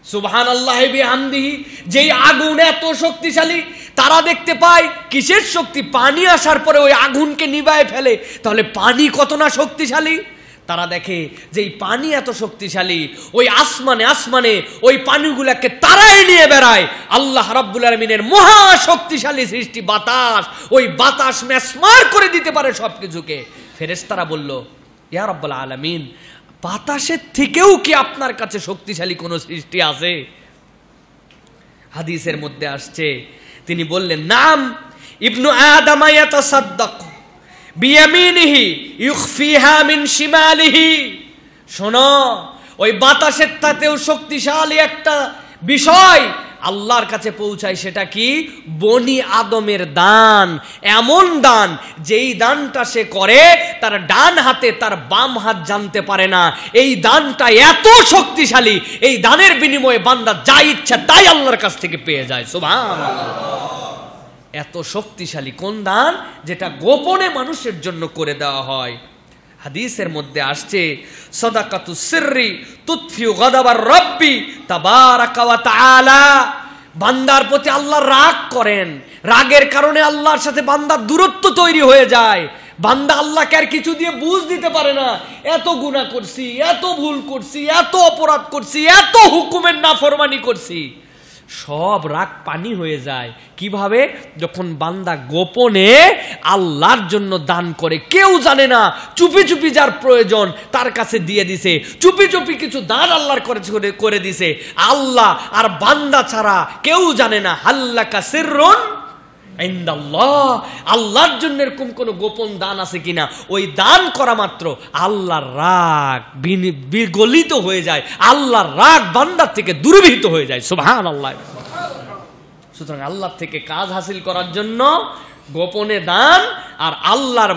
সুবহানাল্লাহ বিহামদিহি, যেই আগুন এত শক্তিশালী, তারা দেখতে পায় কিসের শক্তি? পানি আসার পরে ওই আগুনকে নিভায় ফেলে, তাহলে পানি কত না শক্তিশালী। তারা দেখে যে এই পানি এত শক্তিশালী, ওই আসমানে আসমানে ওই পানিগুলাকে তারাই নিয়ে বেড়ায়। আল্লাহ রাব্বুল আলামিনের মহা শক্তিশালী সৃষ্টি বাতাস, ওই বাতাস মেসমার করে দিতে পারে সবকিছুকে। ফেরেশতারা বলল, ইয়া রাব্বুল আলামিন, বাতাসের থেকেও কি আপনার কাছে শক্তিশালী কোনো সৃষ্টি আছে? হাদিসের মধ্যে আসছে, তিনি বললেন, নাম, ইবনু আদম ইয়াতাসাদ্দাক বিয়ামিনিহি ইউখফিহা মিন শিমালিহি। শোনো, ওই বাতাসের তাতেও শক্তিশালী একটা বিষয় আল্লাহর কাছে পৌঁছায়। সেটা কি? বনি আদমের দান। এমন দান যেই দানটা সে করে তার ডান হাতে তার বাম হাত জানতে পারে না। এই দানটা এত শক্তিশালী, এই দানের বিনিময়ে বান্দা যা ইচ্ছা তাই আল্লাহর কাছ থেকে পেয়ে যায়। সুবহানাল্লাহ, এত শক্তিশালী কোন দান? যেটা গোপনে মানুষের জন্য করে দেওয়া হয়। হাদিসের মধ্যে আসছে, সাদাকাতুস সিররি তুতফিউ গাদাবার রাব্বি তাবারাকা ওয়া তাআলা। বান্দার প্রতি আল্লাহ রাগ করেন, রাগের কারণে আল্লাহর সাথে বান্দার দূরত্ব তৈরি হয়ে যায়। বান্দা আল্লাহকে আর কিছু দিয়ে বুঝ দিতে পারে না, এত গুনাহ করছি, এত ভুল করছি, এত অপরাধ করছি, এত হুকুমের নাফরমানি করছি, সব রাগ পানি হয়ে যায়। কিভাবে? যখন বান্দা গোপনে আল্লাহর জন্য দান করে, কেউ জানে না, চুপি চুপি যার প্রয়োজন তার কাছে দিয়ে দিছে, চুপি চুপি কিছু দান আল্লাহর করে দিছে, আল্লাহ আর বান্দা ছাড়া কেউ জানে না। হাল্লাকা সিররুন ইনদাল্লাহ, আল্লাহর জন্য এরকম কোন গোপন দান আছে কিনা, ওই দান করা মাত্র আল্লাহর রাগ বিগলিত হয়ে যায়, আল্লাহর রাগ বান্দার থেকে দূরীভূত হয়ে যায়। সুবহানাল্লাহ। সুতরাং আল্লাহর থেকে কাজ হাসিল করার জন্য গোপনে দান, আর আল্লাহর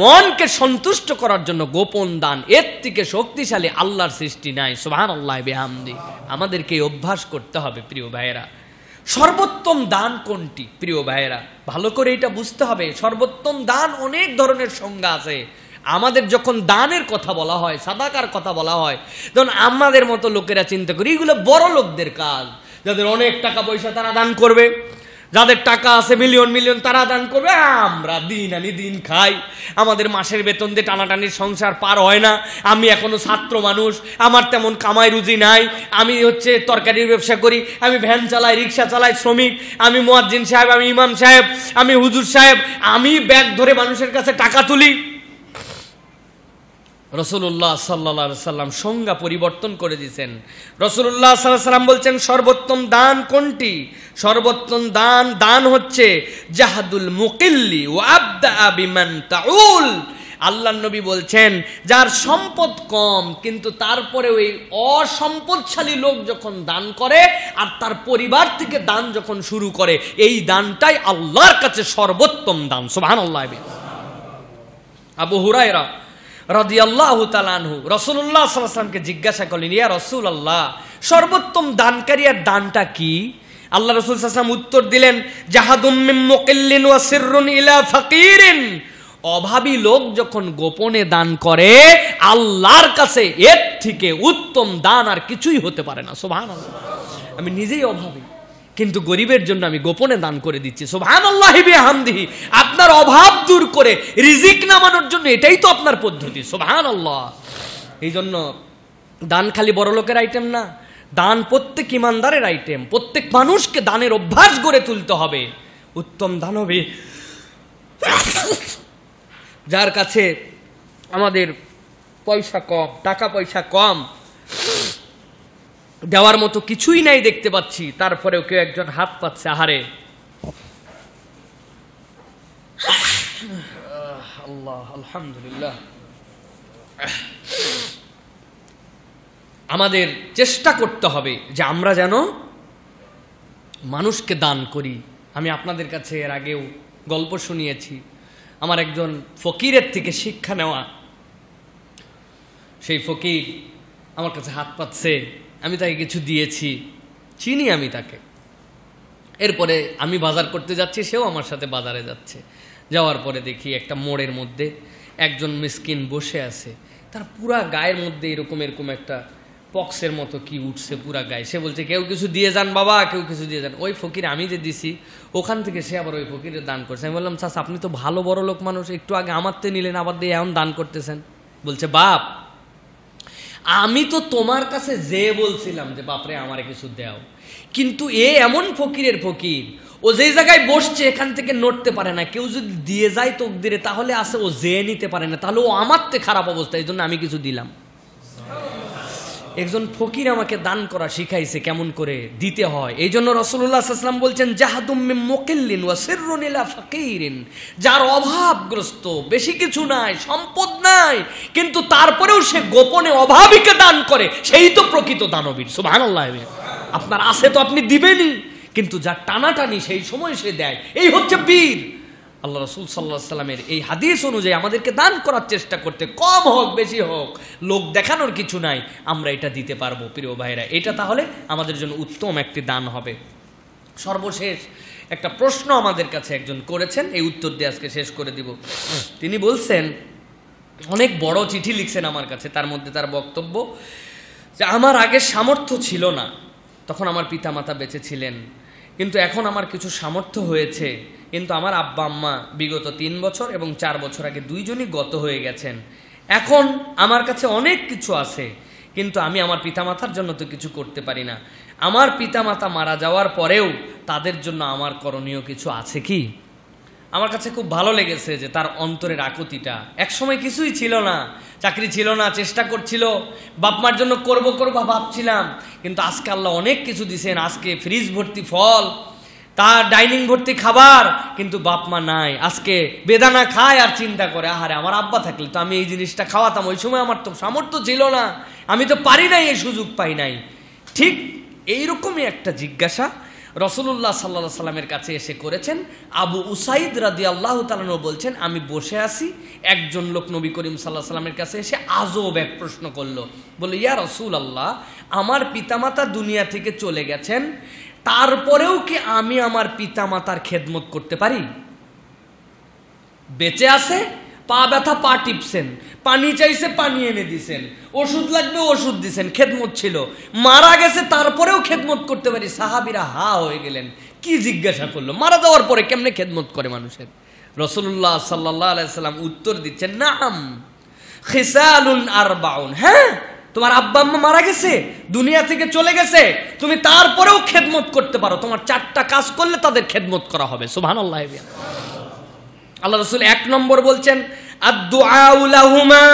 মনকে সন্তুষ্ট করার জন্য গোপন দান, এর থেকে শক্তিশালী আল্লাহর সৃষ্টি নাই। সুবহানাল্লাহ বিহামদি। আমাদেরকে অভ্যাস করতে হবে প্রিয় ভাইয়েরা। সর্বোত্তম দান কোনটি প্রিয় ভাইয়েরা? ভালো করে এটা বুঝতে হবে। সর্বোত্তম দান অনেক ধরনের সংজ্ঞা আছে। আমাদের যখন দানের কথা বলা হয়, সাদাকার কথা বলা হয়, তখন আমাদের মতো লোকেরা চিন্তা করি এগুলো বড় লোকদের কাজ, যাদের অনেক টাকা পয়সা তারা দান করবে, যাদের টাকা আছে মিলিয়ন মিলিয়ন তারা দান করবে। আমরা দিন আনি দিন খাই, আমাদের মাসের বেতন দিয়ে টানাটানির সংসার পার হয় না। আমি এখনো ছাত্র মানুষ, আমার তেমন কামাই রুজি নাই, আমি তরকারির ব্যবসা করি, আমি ভ্যান চালাই, রিক্সা চালাই, শ্রমিক, আমি মুয়াজ্জিন সাহেব, আমি ইমাম সাহেব, আমি হুজুর সাহেব, আমি ব্যাগ ধরে মানুষের কাছে টাকা তুলি। রাসূলুল্লাহ সাল্লাল্লাহু আলাইহি সাল্লাম সংজ্ঞা পরিবর্তন করে দিয়েছেন। রাসূলুল্লাহ সাল্লাল্লাহু আলাইহি সাল্লাম বলছেন সর্বোত্তম দান কোনটি? সর্বোত্তম দান হচ্ছে জাহাদুল মুকিল্লি ওয়া আবদা বিমান তাউল। আল্লাহর নবী বলছেন যার সম্পদ কম কিন্তু তারপরে ওই অসম্পদশালী লোক যখন দান করে আর তার পরিবার থেকে দান যখন শুরু করে, এই দানটাই আল্লাহর কাছে সর্বোত্তম দান। সুবহানাল্লাহ। আবু হুরায়রা রাদিয়াল্লাহু তাআলা আনহু রাসূলুল্লাহ সাল্লাল্লাহু আলাইহি ওয়াসাল্লামকে জিজ্ঞাসা করলেন, ইয়া রাসূলুল্লাহ, সর্বোত্তম দানকারী আর দানটা কি? আল্লাহ রাসূল সাল্লাল্লাহু আলাইহি ওয়াসাল্লাম উত্তর দিলেন, জাহাদুম মিন মুকিল্লিন ওয়া সিররুন ইলা ফাকিরিন। অভাবী লোক যখন গোপনে দান করে, আল্লাহর কাছে এর থেকে উত্তম দান আর কিছুই হতে পারে না। সুবহানাল্লাহ। আমি নিজেই অভাবী, কিন্তু গরিবের জন্য আমি গোপনে দান করে দিচ্ছি। সুবহানাল্লাহি বিহামদিহি। আপনার অভাব দূর করে রিজিক নামানোর জন্য এটাই তো আপনার পদ্ধতি। সুবহানাল্লাহ। এই জন্য দান খালি বড় লোকের আইটেম না, দান প্রত্যেক ইমানদারের আইটেম। প্রত্যেক মানুষকে দানের অভ্যাস গড়ে তুলতে হবে। উত্তম দান হবে যার কাছে আমাদের পয়সা কম, টাকা পয়সা কম, দেওয়ার মতো কিছুই নাই দেখতে পাচ্ছি, তারপরেও কেউ একজন হাত পাচ্ছে, আহারে আল্লাহ আলহামদুলিল্লাহ। আমাদের চেষ্টা করতে হবে যে আমরা যেন মানুষকে দান করি। আমি আপনাদের কাছে এর আগেও গল্প শুনিয়েছি, আমার একজন ফকিরের থেকে শিক্ষা নেওয়া। সেই ফকির আমার কাছে হাত পাচ্ছে, আমি তাকে কিছু দিয়েছি, চিনি আমি তাকে। এরপরে আমি বাজার করতে যাচ্ছি, সেও আমার সাথে বাজারে যাচ্ছে। যাওয়ার পরে দেখি একটা মোড়ের মধ্যে একজন মিসকিন বসে আছে, তার পুরা গায়ের মধ্যে এরকম একটা পক্সের মতো কি উঠছে পুরা গায়ে। সে বলছে, কেউ কিছু দিয়ে যান বাবা, কেউ কিছু দিয়ে যান। ওই ফকির আমি যে দিছি ওখান থেকে সে আবার ওই ফকিরের দান করছে। আমি বললাম, চাচা আপনি তো ভালো বড় লোক মানুষ, একটু আগে আমার তে নিলেন, আবার দিয়ে এমন দান করতেছেন। বলছে, বাপ আমি তো তোমার কাছে যে বলছিলাম যে বাপরে আমারে কিছু দাও, কিন্তু এ এমন ফকিরের ফকির, ও যে জায়গায় বসছে এখান থেকে নড়তে পারে না। কেউ যদি দিয়ে যায় তকদিরে তাহলে আসে, ও যে নিতে পারে না, তাহলে ও আমার তে খারাপ অবস্থা, এই জন্য আমি কিছু দিলাম। একজন ফকির আমাকে দান করা শিখাইছে কেমন করে দিতে হয়। এই জন্য রাসূলুল্লাহ সাল্লাল্লাহু আলাইহি ওয়াসাল্লাম বলছেন, জাহাদুম মিন মুকিল্লিন ওয়া সিররুন ইলা ফাকিরিন। যার অভাবগ্রস্ত, বেশি কিছু নাই, সম্পদ নাই, কিন্তু তারপরেও সে গোপনে অভাবীকে দান করে, সেই তো প্রকৃত দানবীর। সুবহানাল্লাহ। আপনার আছে তো আপনি দিবেনই, কিন্তু যার টানাটানি সেই সময় সে দেয়, এই হচ্ছে বীর। আল্লাহ রাসূল সাল্লাল্লাহু আলাইহি ওয়াসাল্লামের এই হাদিস অনুযায়ী আমাদেরকে দান করার চেষ্টা করতে, কম হোক বেশি হোক, লোক দেখানোর কিছু নাই, আমরা এটা দিতে পারবো প্রিয় ভাইরা। এটা তাহলে আমাদের জন্য উত্তম একটি দান হবে। সর্বশেষ একটা প্রশ্ন আমাদের কাছে একজন করেছেন, এই উত্তর দিয়ে আজকে শেষ করে দিব। তিনি বলছেন, অনেক বড় চিঠি লিখছেন আমার কাছে, তার মধ্যে তার বক্তব্য যে আমার আগে সামর্থ্য ছিল না, তখন আমার পিতামাতা বেঁচে ছিলেন, কিন্তু এখন আমার কিছু সামর্থ্য হয়েছে, কিন্তু আমার আব্বা আম্মা বিগত 3 বছর এবং 4 বছর আগে দুইজনই গত হয়ে গেছেন। এখন আমার কাছে অনেক কিছু আছে, কিন্তু আমি আমার পিতামাতার জন্য তো কিছু করতে পারি না। আমার পিতামাতা মারা যাওয়ার পরেও তাদের জন্য আমার করণীয় কিছু আছে কি? আমার কাছে খুব ভালো লেগেছে যে তার অন্তরের আকুতিটা। একসময় কিছুই ছিল না, চাকরি ছিল না, চেষ্টা করছিল, বাপ মার জন্য করব ভাবছিলাম, কিন্তু আজকে আল্লাহ অনেক কিছু দিছেন। আজকে ফ্রিজ ভর্তি ফল, তার ডাইনিং ভর্তি খাবার, কিন্তু বাপ মা নাই। আজকে বেদানা খায় আর চিন্তা করে, আহারে আমার আব্বা থাকলে তো আমি এই জিনিসটা খাওয়াতাম, ওই সময় আমার তো সামর্থ্য ছিল না, আমি তো পারি নাই, এই সুযোগ পাই নাই। ঠিক এইরকমই একটা জিজ্ঞাসা রাসূলুল্লাহ সাল্লাল্লাহু আলাইহি সাল্লামের কাছে এসে করেছেন। আবু উসাইদ রাদিয়াল্লাহু তাআলা আনহু বলছেন, আমি বসে আছি, একজন লোক নবী করিম সাল্লাল্লাহু আলাইহি সাল্লামের কাছে এসে আজব এক প্রশ্ন করলো। বলল, ইয়া রাসূলুল্লাহ, আমার পিতামাতা দুনিয়া থেকে চলে গেছেন, তারপরেও কি আমি আমার পিতামাতার খেদমত করতে পারি? বেঁচে আছে, পা ব্যথা, পা টিপছেন, পানি চাইছে, পানি এনে দিছেন, ওষুধ লাগবে, ওষুধ দিছেন, খেদমত ছিল। মারা গেছে, তারপরেও খেদমত করতে পারি? সাহাবীরা হা হয়ে গেলেন। কি জিজ্ঞাসা করলো? মারা যাওয়ার পরে কেমনে খেদমত করে মানুষের? রাসূলুল্লাহ সাল্লাল্লাহু আলাইহি সাল্লাম উত্তর দিচ্ছেন, নাম খিসালুন আরবাউন। হ্যাঁ, তোমার আব্বা আম্মা মারা গেছে, দুনিয়া থেকে চলে গেছে, তুমি তারপরেও খেদমত করতে পারো। তোমার 4টা কাজ করলে তাদের খেদমত করা হবে। সুবহানাল্লাহ। আল্লাহ রাসূল 1 নম্বর বলছেন, আদ-দুআউ লাহুমা।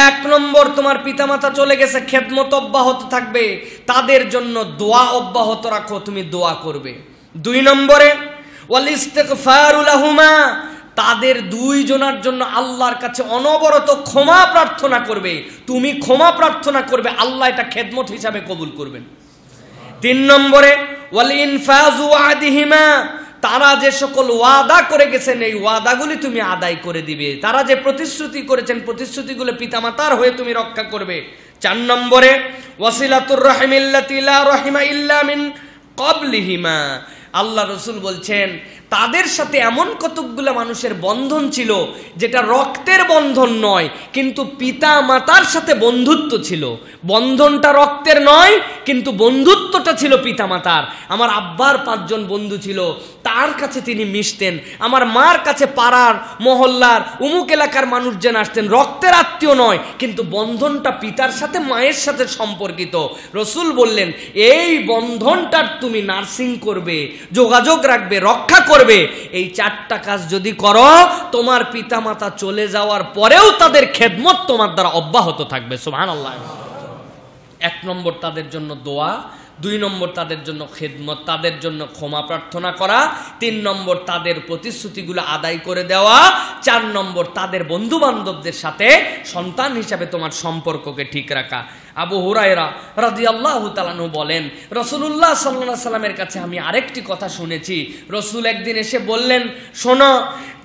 1 নম্বর, তোমার পিতামাতা চলে গেছে, খেদমত অব্যাহত থাকবে, তাদের জন্য দোয়া অব্যাহত রাখো, তুমি দোয়া করবে। 2 নম্বরে, ওয়াল ইস্তিগফারু লাহুমা। তাদের 2 জনের জন্য আল্লাহর কাছে অনবরত ক্ষমা প্রার্থনা করবে, তুমি ক্ষমা প্রার্থনা করবে, আল্লাহ এটা খেদমত হিসাবে কবুল করবেন। 3 নম্বরে, ওয়াল ইনফাযু ওয়াদিহিমা। তারা যে সকল ওয়াদা করে গেছেন, এই ওয়াদাগুলি তুমি আদায় করে দিবে। তারা যে প্রতিশ্রুতি করেছেন, প্রতিশ্রুতিগুলো পিতামাতার হয়ে তুমি রক্ষা করবে। 4 নম্বরে, ওয়াসিলাতুর রাহিমিল্লাতি লা রাহিমা ইল্লা মিন ক্বাবলিহিমা। আল্লাহ রাসূল বলছেন, তাদের সাথে এমন কতকগুলো মানুষের বন্ধন ছিল যেটা রক্তের বন্ধন নয়, কিন্তু পিতা মাতার সাথে বন্ধুত্ব ছিল। বন্ধনটা রক্তের নয়, কিন্তু বন্ধুত্বটা ছিল পিতা মাতার। আমার আব্বার 5 জন বন্ধু ছিল, তার কাছে তিনি মিশতেন। আমার মার কাছে পাড়ার, মহল্লার, উমুক এলাকার মানুষজন আসতেন, রক্তের আত্মীয় নয়, কিন্তু বন্ধনটা পিতার সাথে, মায়ের সাথে সম্পর্কিত। রাসূল বললেন, এই বন্ধনটার তুমি নার্সিং করবে, যোগাযোগ রাখবে, রক্ষা করবে। এই 4টা কাজ যদি করো, তোমার পিতামাতা চলে যাওয়ার পরেও তাদের খেদমত তোমার দ্বারা অব্যাহত থাকবে। সুবহানাল্লাহ। 1 নম্বর, তাদের জন্য দোয়া। 2 নম্বর, তাদের জন্য খেদমত, তাদের জন্য ক্ষমা প্রার্থনা করা। 3 নম্বর, তাদের প্রতিশ্রুতিগুলো আদায় করে দেওয়া। 4 নম্বর, তাদের বন্ধু বান্ধবদের সাথে সন্তান হিসাবে তোমার সম্পর্ককে ঠিক রাখা। আবু হুরায়রা রাদিয়াল্লাহু তাআলা আনহু বলেন, রাসূলুল্লাহ সাল্লাল্লাহু আলাইহি সাল্লামের কাছে আমি আরেকটি কথা শুনেছি। রাসূল একদিন এসে বললেন, শোনো,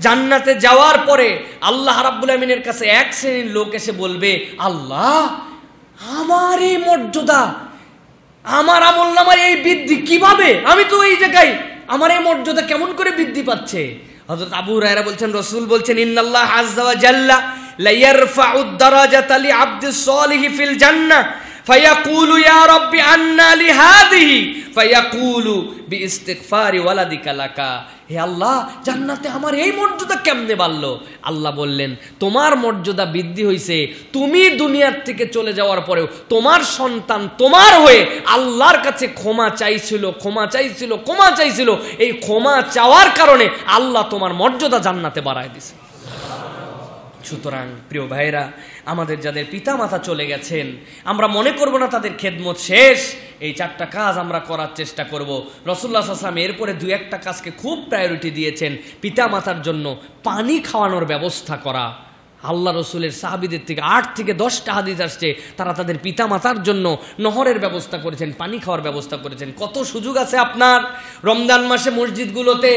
জান্নাতে যাওয়ার পরে আল্লাহ রাব্বুল আমিনের কাছে 1 শ্রেণীর লোক এসে বলবে, আল্লাহ, আমার এই মর্যাদা, আমার আমলনামায় এই বৃদ্ধি কিভাবে? আমি তো এই জায়গায়, আমার এই মর্যাদা কেমন করে বৃদ্ধি পাচ্ছে? হযরত আবু হুরায়রা বলছেন, রাসূল বলছেন, ইন্নাল্লাহ আযজা ওয়া জাল্লা লা ইয়ারফাউদ দারাজাতা লি আবদিস সালিহি ফিল জান্নাহ ফায়াকুলু ইয়া রাব্বি আন্না লি হাদিহি ফায়াকুলু বিইস্তিগফারি ওয়ালাদিকা লাকা। হে আল্লাহ, জান্নাতে আমার এই মর্যাদা কেমনে বাড়লো? আল্লাহ বললেন, তোমার মর্যাদা বৃদ্ধি হয়েছে, তুমি দুনিয়ার থেকে চলে যাওয়ার পরেও তোমার সন্তান তোমার হয়ে আল্লাহর কাছে ক্ষমা চাইছিল, ক্ষমা চাইছিল, ক্ষমা চাইছিল। এই ক্ষমা চাওয়ার কারণে আল্লাহ তোমার মর্যাদা জান্নাতে বাড়ায় দিয়েছে। সুতরাং প্রিয় ভাইরা, আমাদের যাদের পিতা মাতা চলে গেছেন, আমরা মনে করব না তাদের খেদমত শেষ। এই 4টা কাজ আমরা করার চেষ্টা করব। রাসূলুল্লাহ সাল্লাল্লাহু আলাইহি ওয়াসাল্লাম এরপরে 2-1টা কাজকে খুব প্রায়োরিটি দিয়েছেন। পিতা মাতার জন্য পানি খাওয়ানোর ব্যবস্থা করা। আল্লাহ রসুলের সাহাবীদের থেকে 8 থেকে 10টা হাদিস আসছে, তারা তাদের পিতা মাতার জন্য নহরের ব্যবস্থা করেছেন, পানি খাওয়ার ব্যবস্থা করেছেন। কত সুযোগ আছে আপনার! রমজান মাসে মসজিদগুলোতে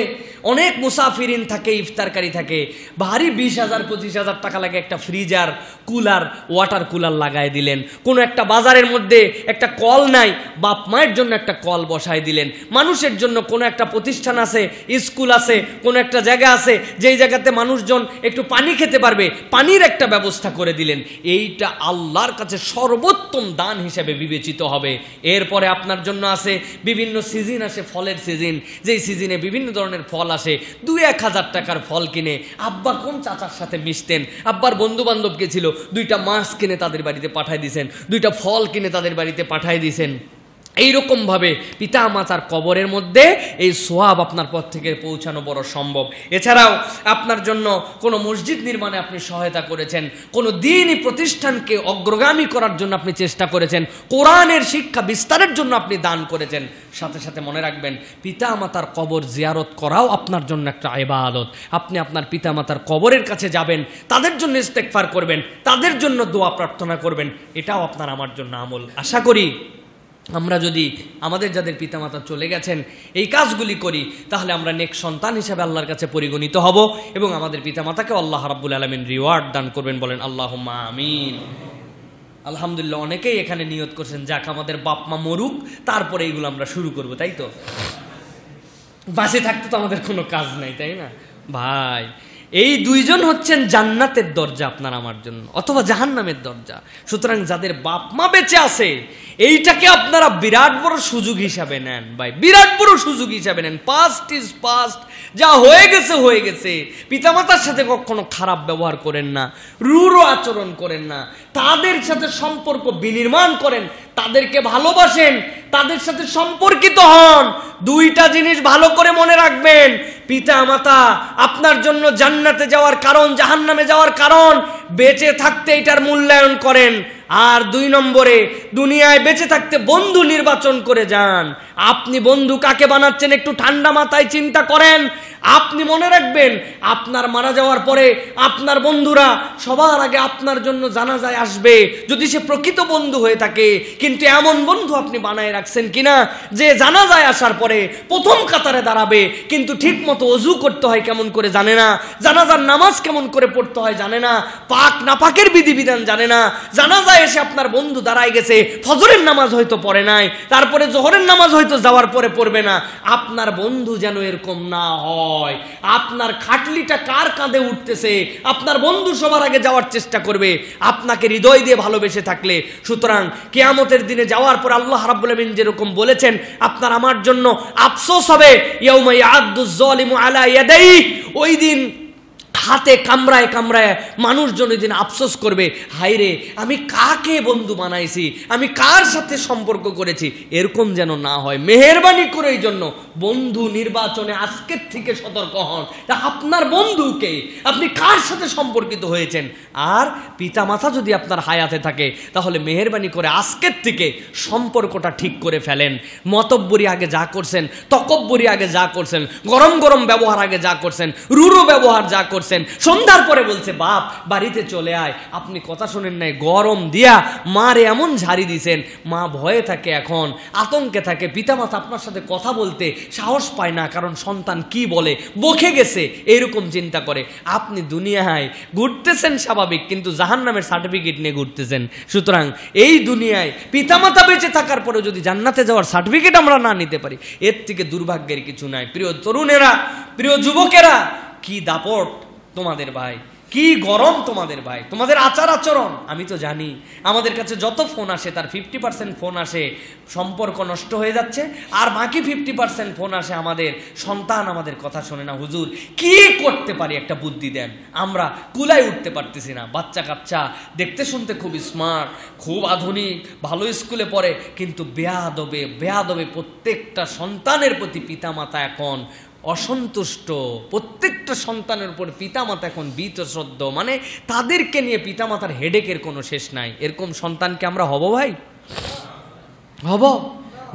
অনেক মুসাফিরিন থাকে, ইফতারকারী থাকে, ভারী 20,000-25,000 টাকা লাগে একটা ফ্রিজার, কুলার, ওয়াটার কুলার লাগাই দিলেন। কোনো একটা বাজারের মধ্যে একটা কল নাই, বাপ মায়ের জন্য একটা কল বসায় দিলেন। মানুষের জন্য কোনো একটা প্রতিষ্ঠান আছে, স্কুল আছে, কোনো একটা জায়গা আছে, যেই জায়গাতে মানুষজন একটু পানি খেতে পারবে, পানির একটা ব্যবস্থা করে দিলেন, এইটা আল্লাহর কাছে সর্বোত্তম দান হিসেবে বিবেচিত হবে। এরপরে আপনার জন্য আছে বিভিন্ন সিজন আসে, ফলের সিজন, যেই সিজনে বিভিন্ন ধরনের ফল আসে। 2-1 হাজার টাকার ফল কিনে আব্বা কোন চাচার সাথে মিশতেন, আব্বার বন্ধু বান্ধব কে ছিল, 2টা মাছ কিনে তাদের বাড়িতে পাঠায় দিয়েছেন, 2টা ফল কিনে তাদের বাড়িতে পাঠায় দিয়েছেন। এইরকমভাবে পিতা মাতার কবরের মধ্যে এই সোয়াব আপনার পথ থেকে পৌঁছানো বড় সম্ভব। এছাড়াও আপনার জন্য কোনো মসজিদ নির্মাণে আপনি সহায়তা করেছেন, কোনো দ্বীনি প্রতিষ্ঠানকে অগ্রগামী করার জন্য আপনি চেষ্টা করেছেন, কোরআনের শিক্ষা বিস্তারের জন্য আপনি দান করেছেন। সাথে সাথে মনে রাখবেন, পিতা মাতার কবর জিয়ারত করাও আপনার জন্য একটা ইবাদত। আপনি আপনার পিতা মাতার কবরের কাছে যাবেন, তাদের জন্য ইস্তেগফার করবেন, তাদের জন্য দোয়া প্রার্থনা করবেন, এটাও আপনার আমার জন্য আমল। আশা করি আমরা যদি আমাদের যাদের পিতামাতা চলে গেছেন এই কাজগুলি করি, তাহলে আমরা নেক সন্তান হিসেবে আল্লাহর কাছে পরিগণিত হব এবং আমাদের পিতামাতাকে আল্লাহ রাব্বুল আলামিন রিওয়ার্ড দান করবেন। বলেন আল্লাহুম্মা আমিন। আলহামদুলিল্লাহ, অনেকেই এখানে নিয়ত করছেন যাক আমাদের বাপ মা মরুক, তারপরে এইগুলো আমরা শুরু করব, তাই তো? বাসে থাকতে তো আমাদের কোনো কাজ নাই, তাই না ভাই? এই 2 জন হচ্ছেন জান্নাতের দরজা আপনার আমার জন্য, অথবা জাহান্নামের দরজা। সুতরাং যাদের বাপ মা বেঁচে আছে, এইটাকে আপনারা বিরাট বড় সুযোগ হিসাবে নেন ভাই, বিরাট বড় সুযোগ হিসাবে নেন। পাস্ট ইজ পাস্ট, যা হয়ে গেছে হয়ে গেছে। পিতামাতার সাথে কখনো খারাপ ব্যবহার করেন না, রূঢ় আচরণ করেন না, তাদের সাথে সম্পর্ক বিনির্মাণ করেন, তাদেরকে ভালোবাসেন, তাদের সাথে সম্পর্কিত হন। 2টা জিনিস ভালো করে মনে রাখবেন, পিতা মাতা আপনার জন্য জান্নাতে যাওয়ার কারণ, জাহান্নামে যাওয়ার কারণ। বেঁচে থাকতে এটার মূল্যায়ন করেন। আর 2 নম্বরে, দুনিয়ায় বেঁচে থাকতে বন্ধু নির্বাচন করে যান। আপনি বন্ধু কাকে বানাচ্ছেন একটু ঠান্ডা মাথায় চিন্তা করেন। আপনি মনে রাখবেন, আপনার মারা যাওয়ার পরে আপনার বন্ধুরা সবার আগে আপনার জন্য জানাজায় আসবে, যদি সে প্রকৃত বন্ধু হয়ে থাকে। কিন্তু এমন বন্ধু আপনি বানায় রাখছেন কিনা যে জানাজায় আসার পরে প্রথম কাতারে দাঁড়াবে, কিন্তু ঠিক মতো ওযু করতে হয় কেমন করে জানে না, জানাজার নামাজ কেমন করে পড়তে হয় জানে না, পাক নাপাকের বিধিবিধান জানে না। জানাজায় এসে আপনার বন্ধু দাঁড়ায় গেছে, ফজরের নামাজ হয়তো পড়ে নাই, তারপরে জোহরের নামাজ হয়তো যাওয়ার পরে পড়বে না। আপনার বন্ধু যেন এরকম না হয়। আপনার খাটলিটা কার কাঁধে উঠতেছে, আপনার বন্ধু সবার আগে যাওয়ার চেষ্টা করবে আপনাকে হৃদয় দিয়ে ভালোবেসে থাকলে। সুতরাং কিয়ামতের দিনে যাওয়ার পর আল্লাহ রাব্বুল আমিন যেরকম বলেছেন, আপনার আমার জন্য আফসোস হবে। ইয়াউমা ইয়া'আদ্দুজ যালিমু আলা ইয়াদাইহি, ওই দিন হাতে কামড়ায় কামড়ায় মানুষজন ওই দিন আফসোস করবে, হায় রে আমি কাকে বন্ধু বানাইছি, আমি কার সাথে সম্পর্ক করেছি। এরকম যেন না হয়, মেহেরবানি করে এই জন্য বন্ধু নির্বাচনে আজকের থেকে সতর্ক হন। আপনার বন্ধুকে আপনি কার সাথে সম্পর্কিত হয়েছেন। আর পিতা মাতা যদি আপনার হায়াতে থাকে, তাহলে মেহেরবানি করে আজকের থেকে সম্পর্কটা ঠিক করে ফেলেন। মতব্বরি আগে যা করছেন, তকব্বরি আগে যা করছেন, গরম গরম ব্যবহার আগে যা করছেন, রূঢ় ব্যবহার যা করছেন, সন্ধ্যার পরে বলছে বাপ বাড়িতে চলে আয়, আপনি কথা শোনেন নাই, গরম দিয়া মারে এমন ঝাড়ি দিছেন, মা ভয়ে থাকে, এখন আতঙ্কে থাকে। পিতামাতা আপনার সাথে কথা বলতে সাহস পায় না, কারণ সন্তান কি বলে, বকে গেছে, এইরকম চিন্তা করে। আপনি দুনিয়ায় ঘুরতেছেন স্বাভাবিক, কিন্তু জাহান্নামের সার্টিফিকেট নিয়ে ঘুরতেছেন। সুতরাং এই দুনিয়ায় পিতামাতা বেঁচে থাকার পরে যদি জান্নাতে যাওয়ার সার্টিফিকেট আমরা না নিতে পারি, এর থেকে দুর্ভাগ্যের কিছু নাই। প্রিয় তরুণেরা, প্রিয় যুবকেরা, কি দাপট তোমাদের ভাই, কি গরম তোমাদের ভাই, তোমাদের আচার আচরণ। আমি তো জানি আমাদের কাছে যত ফোন আসে তার 50% ফোন আসে সম্পর্ক নষ্ট হয়ে যাচ্ছে, আর বাকি 50% ফোন আসে আমাদের সন্তান আমাদের কথা শোনে না। হুজুর কি করতে পারি, একটা বুদ্ধি দেন। আমরা কুলায় উঠতে পারতেছি না। বাচ্চা কাচ্চা দেখতে শুনতে খুব স্মার্ট, খুব আধুনিক, ভালো স্কুলে পড়ে, কিন্তু বেয়াদবে প্রত্যেকটা সন্তানের প্রতি পিতামাতা এখন অসন্তুষ্ট। প্রত্যেকটা সন্তানের উপর পিতামাতা এখন বীতশ্রদ্ধ, মানে তাদেরকে নিয়ে পিতামাতার হেডেকের কোনো শেষ নাই। এরকম সন্তানকে আমরা হব ভাই? হব?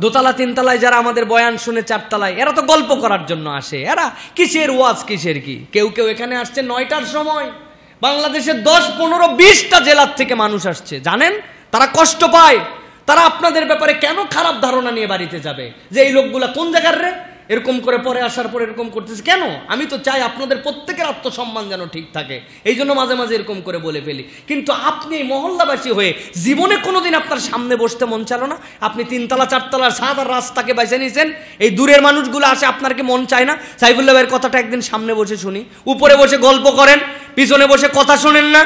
দোতলা তিনতলায় যারা আমাদের বয়ান শুনে 4 তলায়, এরা তো গল্প করার জন্য আসে। এরা কিসের ওয়াজ, কিসের কি? কেউ কেউ এখানে আসছে 9টার সময়। বাংলাদেশের 10, 15, 20টা জেলার থেকে মানুষ আসছে। জানেন তারা কষ্ট পায়, তারা আপনাদের ব্যাপারে কেন খারাপ ধারণা নিয়ে বাড়িতে যাবে, যে এই লোকগুলা কোন জায়গার রে, এরকম করে পরে আসার পর এরকম করতেছে কেন? আমি তো চাই আপনাদের প্রত্যেকের আত্মসম্মান যেন ঠিক থাকে, এই জন্য মাঝে মাঝে এরকম করে বলে ফেলি। কিন্তু আপনি মহল্লাবাসী হয়ে জীবনে কোনোদিন আপনার সামনে বসতে মন চালো না? আপনি 3 তলা 4 তলার ছাদ আর রাস্তাকে বেছে নিয়েছেন, এই দূরের মানুষগুলো আসে, আপনার কি মন চায় না সাইফুল্লাহ ভাইয়ের কথাটা একদিন সামনে বসে শুনি, উপরে বসে গল্প করেন, পিছনে বসে কথা শোনেন না?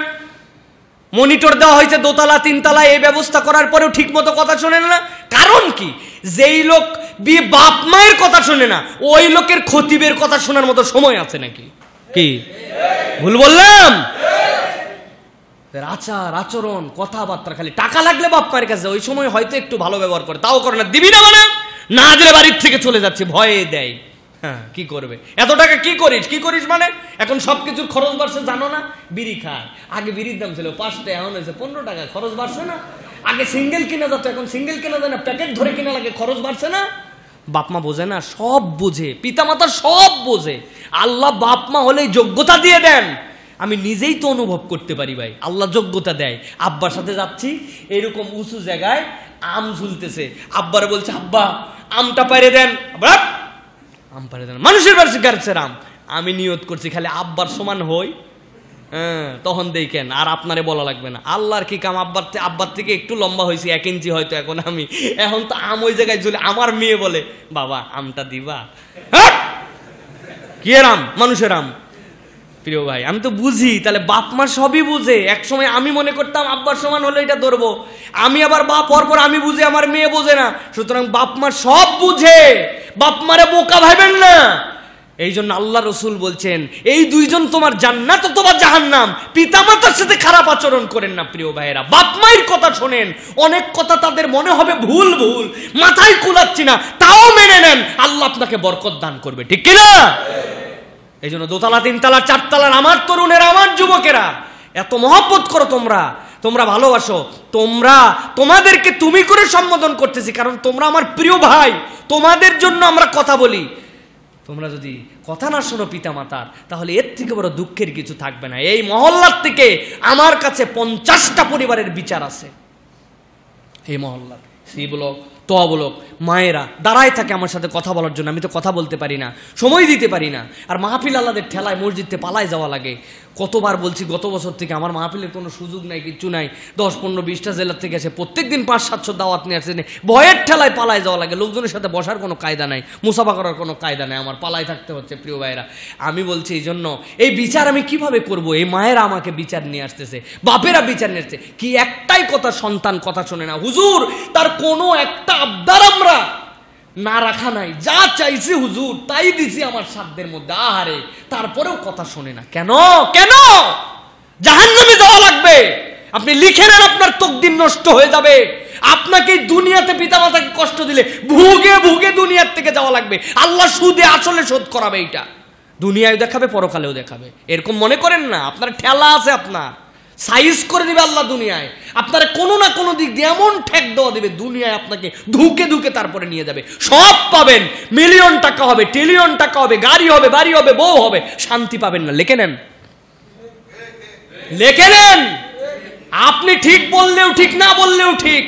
মনিটর দেওয়া হয়েছে দোতলা তিনতলা, এই ব্যবস্থা করার পরেও ঠিক মতো কথা শোনেন না? কারণ কি? যেই লোক বাপ মায়ের কথা শোনে না, ওই লোকের খতিবের কথা শোনার মতো সময় আছে নাকি? কি ভুল বললাম? আচার আচরণ কথাবার্তা, খালি টাকা লাগলে বাপ মায়ের কাছে, ওই সময় হয়তো একটু ভালো ব্যবহার করে, তাও করে না। দিবি না মানে না দিলে বাড়ির থেকে চলে যাচ্ছে, ভয়ে দেয়। হ্যাঁ, কি করবে? এত টাকা কি করিস? কি করিস মানে? এখন সবকিছুর খরচ বাড়ছে, জানো না? বিড়ি খায়, আগে বিড়ির দাম ছিল 5 টাকা, এখন হয়েছে 15 টাকা, খরচ বাড়ছে না? আগে সিঙ্গেল কিনা যাচ্ছে, এখন সিঙ্গেল কিনা যায় না, প্যাকেট ধরে কিনা লাগে, খরচ বাড়ছে না? বাপ মা বোঝে না? সব বোঝে, পিতামাতা সব বোঝে। আল্লাহ বাপ মা হলেই যোগ্যতা দিয়ে দেন। আমি নিজেই তো অনুভব করতে পারি ভাই, আল্লাহ যোগ্যতা দেয়। আব্বার সাথে যাচ্ছি এরকম উঁচু জায়গায়, আম ঝুলতেছে, আব্বারে বলছে আব্বা আমটা পাইরে দেন, আম পাইরে দেন, মানুষের বাড়ি গাছের আম। আমি নিয়ত করছি খালি আব্বার সমান হই, হ্যাঁ, তখন দেখেন আর আপনারে বলা লাগবে না। আল্লাহর কি কাম, আব্বার থেকে একটু লম্বা হয়েছি 1 ইঞ্চি হয়তো এখন তো আম ওই জায়গায় ঝুলে। আমার মেয়ে বলে বাবা আমটা দিবা? কি এর আম? মানুষের আম। প্রিয় ভাই, আমি তো বুঝি, তাহলে বাপ মা সবই বুঝে। এক সময় আমি মনে করতাম আব্বার সমান হলে এটা ধরবো, আমি আবার বাপ হওয়ার পর আমি বুঝি, আমার মেয়ে বোঝে না। সুতরাং বাপ মা সব বুঝে, বাপ মারে বোকা ভাবেন না। এই জন্য আল্লাহ রসুল বলছেন এই দুইজন তোমার জান্নাত অথবা জাহান্নাম। পিতামাতার সাথে খারাপ আচরণ করেন না প্রিয় ভাইয়েরা, বাপ মায়ের কথা শোনেন। অনেক কথা তাদের মনে হবে ভুল ভুল, মাথায় কুলাচ্ছি না, তাও মেনে নেন, আল্লাহ আপনাকে বরকত দান করবে, ঠিক কিনা? এই জন্য দোতলা তিনতলা চারতলার আমার তরুণেরা, আমার যুবকেরা, এত মহব্বত করো তোমরা ভালোবাসো, তোমাদেরকে তুমি করে সম্বোধন করতেছি, কারণ তোমরা আমার প্রিয় ভাই। তোমাদের জন্য আমরা কথা বলি। তোমরা যদি কথা না শোনো পিতা মাতার, তাহলে এর থেকে বড় দুঃখের কিছু থাকবে না। এই মহল্লার থেকে আমার কাছে 50টা পরিবারের বিচার আছে। এই মহল্লার সি ব্লক, ত ব্লক মায়েরা দাঁড়ায় থাকে আমার সাথে কথা বলার জন্য। আমি তো কথা বলতে পারি না, সময় দিতে পারি না। আর মাহফিল আল্লাদের ঠেলায় মসজিদে পালায় যাওয়া লাগে। কতবার বলছি, গত বছর থেকে আমার মাহফিলের কোনো সুযোগ নাই, কিচ্ছু নাই। 10, 15, 20টা জেলার থেকে আসে, প্রত্যেকদিন 500-700 দাওয়াত নিয়ে আসছে, ভয়ের ঠেলায় পালায় যাওয়া লাগে। লোকজনের সাথে বসার কোনো কায়দা নাই, মুসাফা করার কোনো কায়দা নাই, আমার পালায় থাকতে হচ্ছে। প্রিয় ভাইরা, আমি বলছি এই জন্য এই বিচার আমি কিভাবে করব? এই মায়েরা আমাকে বিচার নিয়ে আসতেছে, বাপেরা বিচার নিয়ে আসছে। কি একটাই কথা, সন্তান কথা শোনে না। হুজুর, তার কোনো একটা আবদার আমরা না রাখা নাই, যা চাইছি হুজুর তাই দিছি আমার সাধ্যের মধ্যে, আহারে, তারপরেও কথা শোনে না। কেন? জাহান্নামে যাওয়া লাগবে। আপনি লিখে নেন, আপনার তকদির নষ্ট হয়ে যাবে। আপনাকে দুনিয়াতে পিতামাতাকে কষ্ট দিলে ভুগে ভুগে দুনিয়ার থেকে যাওয়া লাগবে। আল্লাহ সুদে আসলে শোধ করাবে। এইটা দুনিয়ায় দেখাবে, পরকালেও দেখাবে। এরকম মনে করেন না। আপনার ঠেলা আছে, আপনার সাইজ করে দিবে আল্লাহ দুনিয়ায়। আপনারা কোনো না কোনো দিক দিয়ে এমন ঠেক দেওয়া দিবে, দুনিয়ায় আপনাকে ধুকে ধুকে তারপরে নিয়ে যাবে। সব পাবেন, মিলিয়ন টাকা হবে, ট্রিলিয়ন টাকা হবে, গাড়ি হবে, বাড়ি হবে, বউ হবে, শান্তি পাবেন না। লিখে নেন। আপনি ঠিক বললেও ঠিক, না বললেও ঠিক।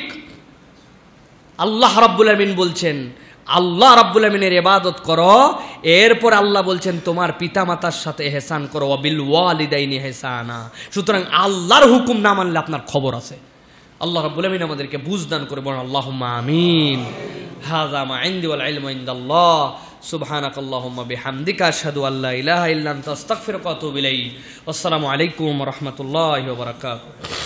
আল্লাহ রাব্বুল আমিন বলছেন, আল্লাহ রাব্বুল আমিনের ইবাদত করো। এরপর আল্লাহ বলছেন তোমার পিতামাতার সাথে ইহসান করো, বিল ওয়ালিদাইনি ইহসানা। সুতরাং আল্লাহর হুকুম না মানলে আপনার খবর আছে। আল্লাহ রাব্বুল আমিন আমাদেরকে বুঝ দান করে বলেন আল্লাহুম্মা আমিন। হাযা মা ইনদি ওয়াল ইলমু ইনদাল্লাহ। সুবহানাকাল্লাহুম্মা বিহামদিকা আশহাদু আল্লা ইলাহা ইল্লা আনতা আস্তাগফিরুকা ওয়া আতুবু ইলাইক। আসসালামু আলাইকুম ওয়া রাহমাতুল্লাহি ওয়া বারাকাতুহু।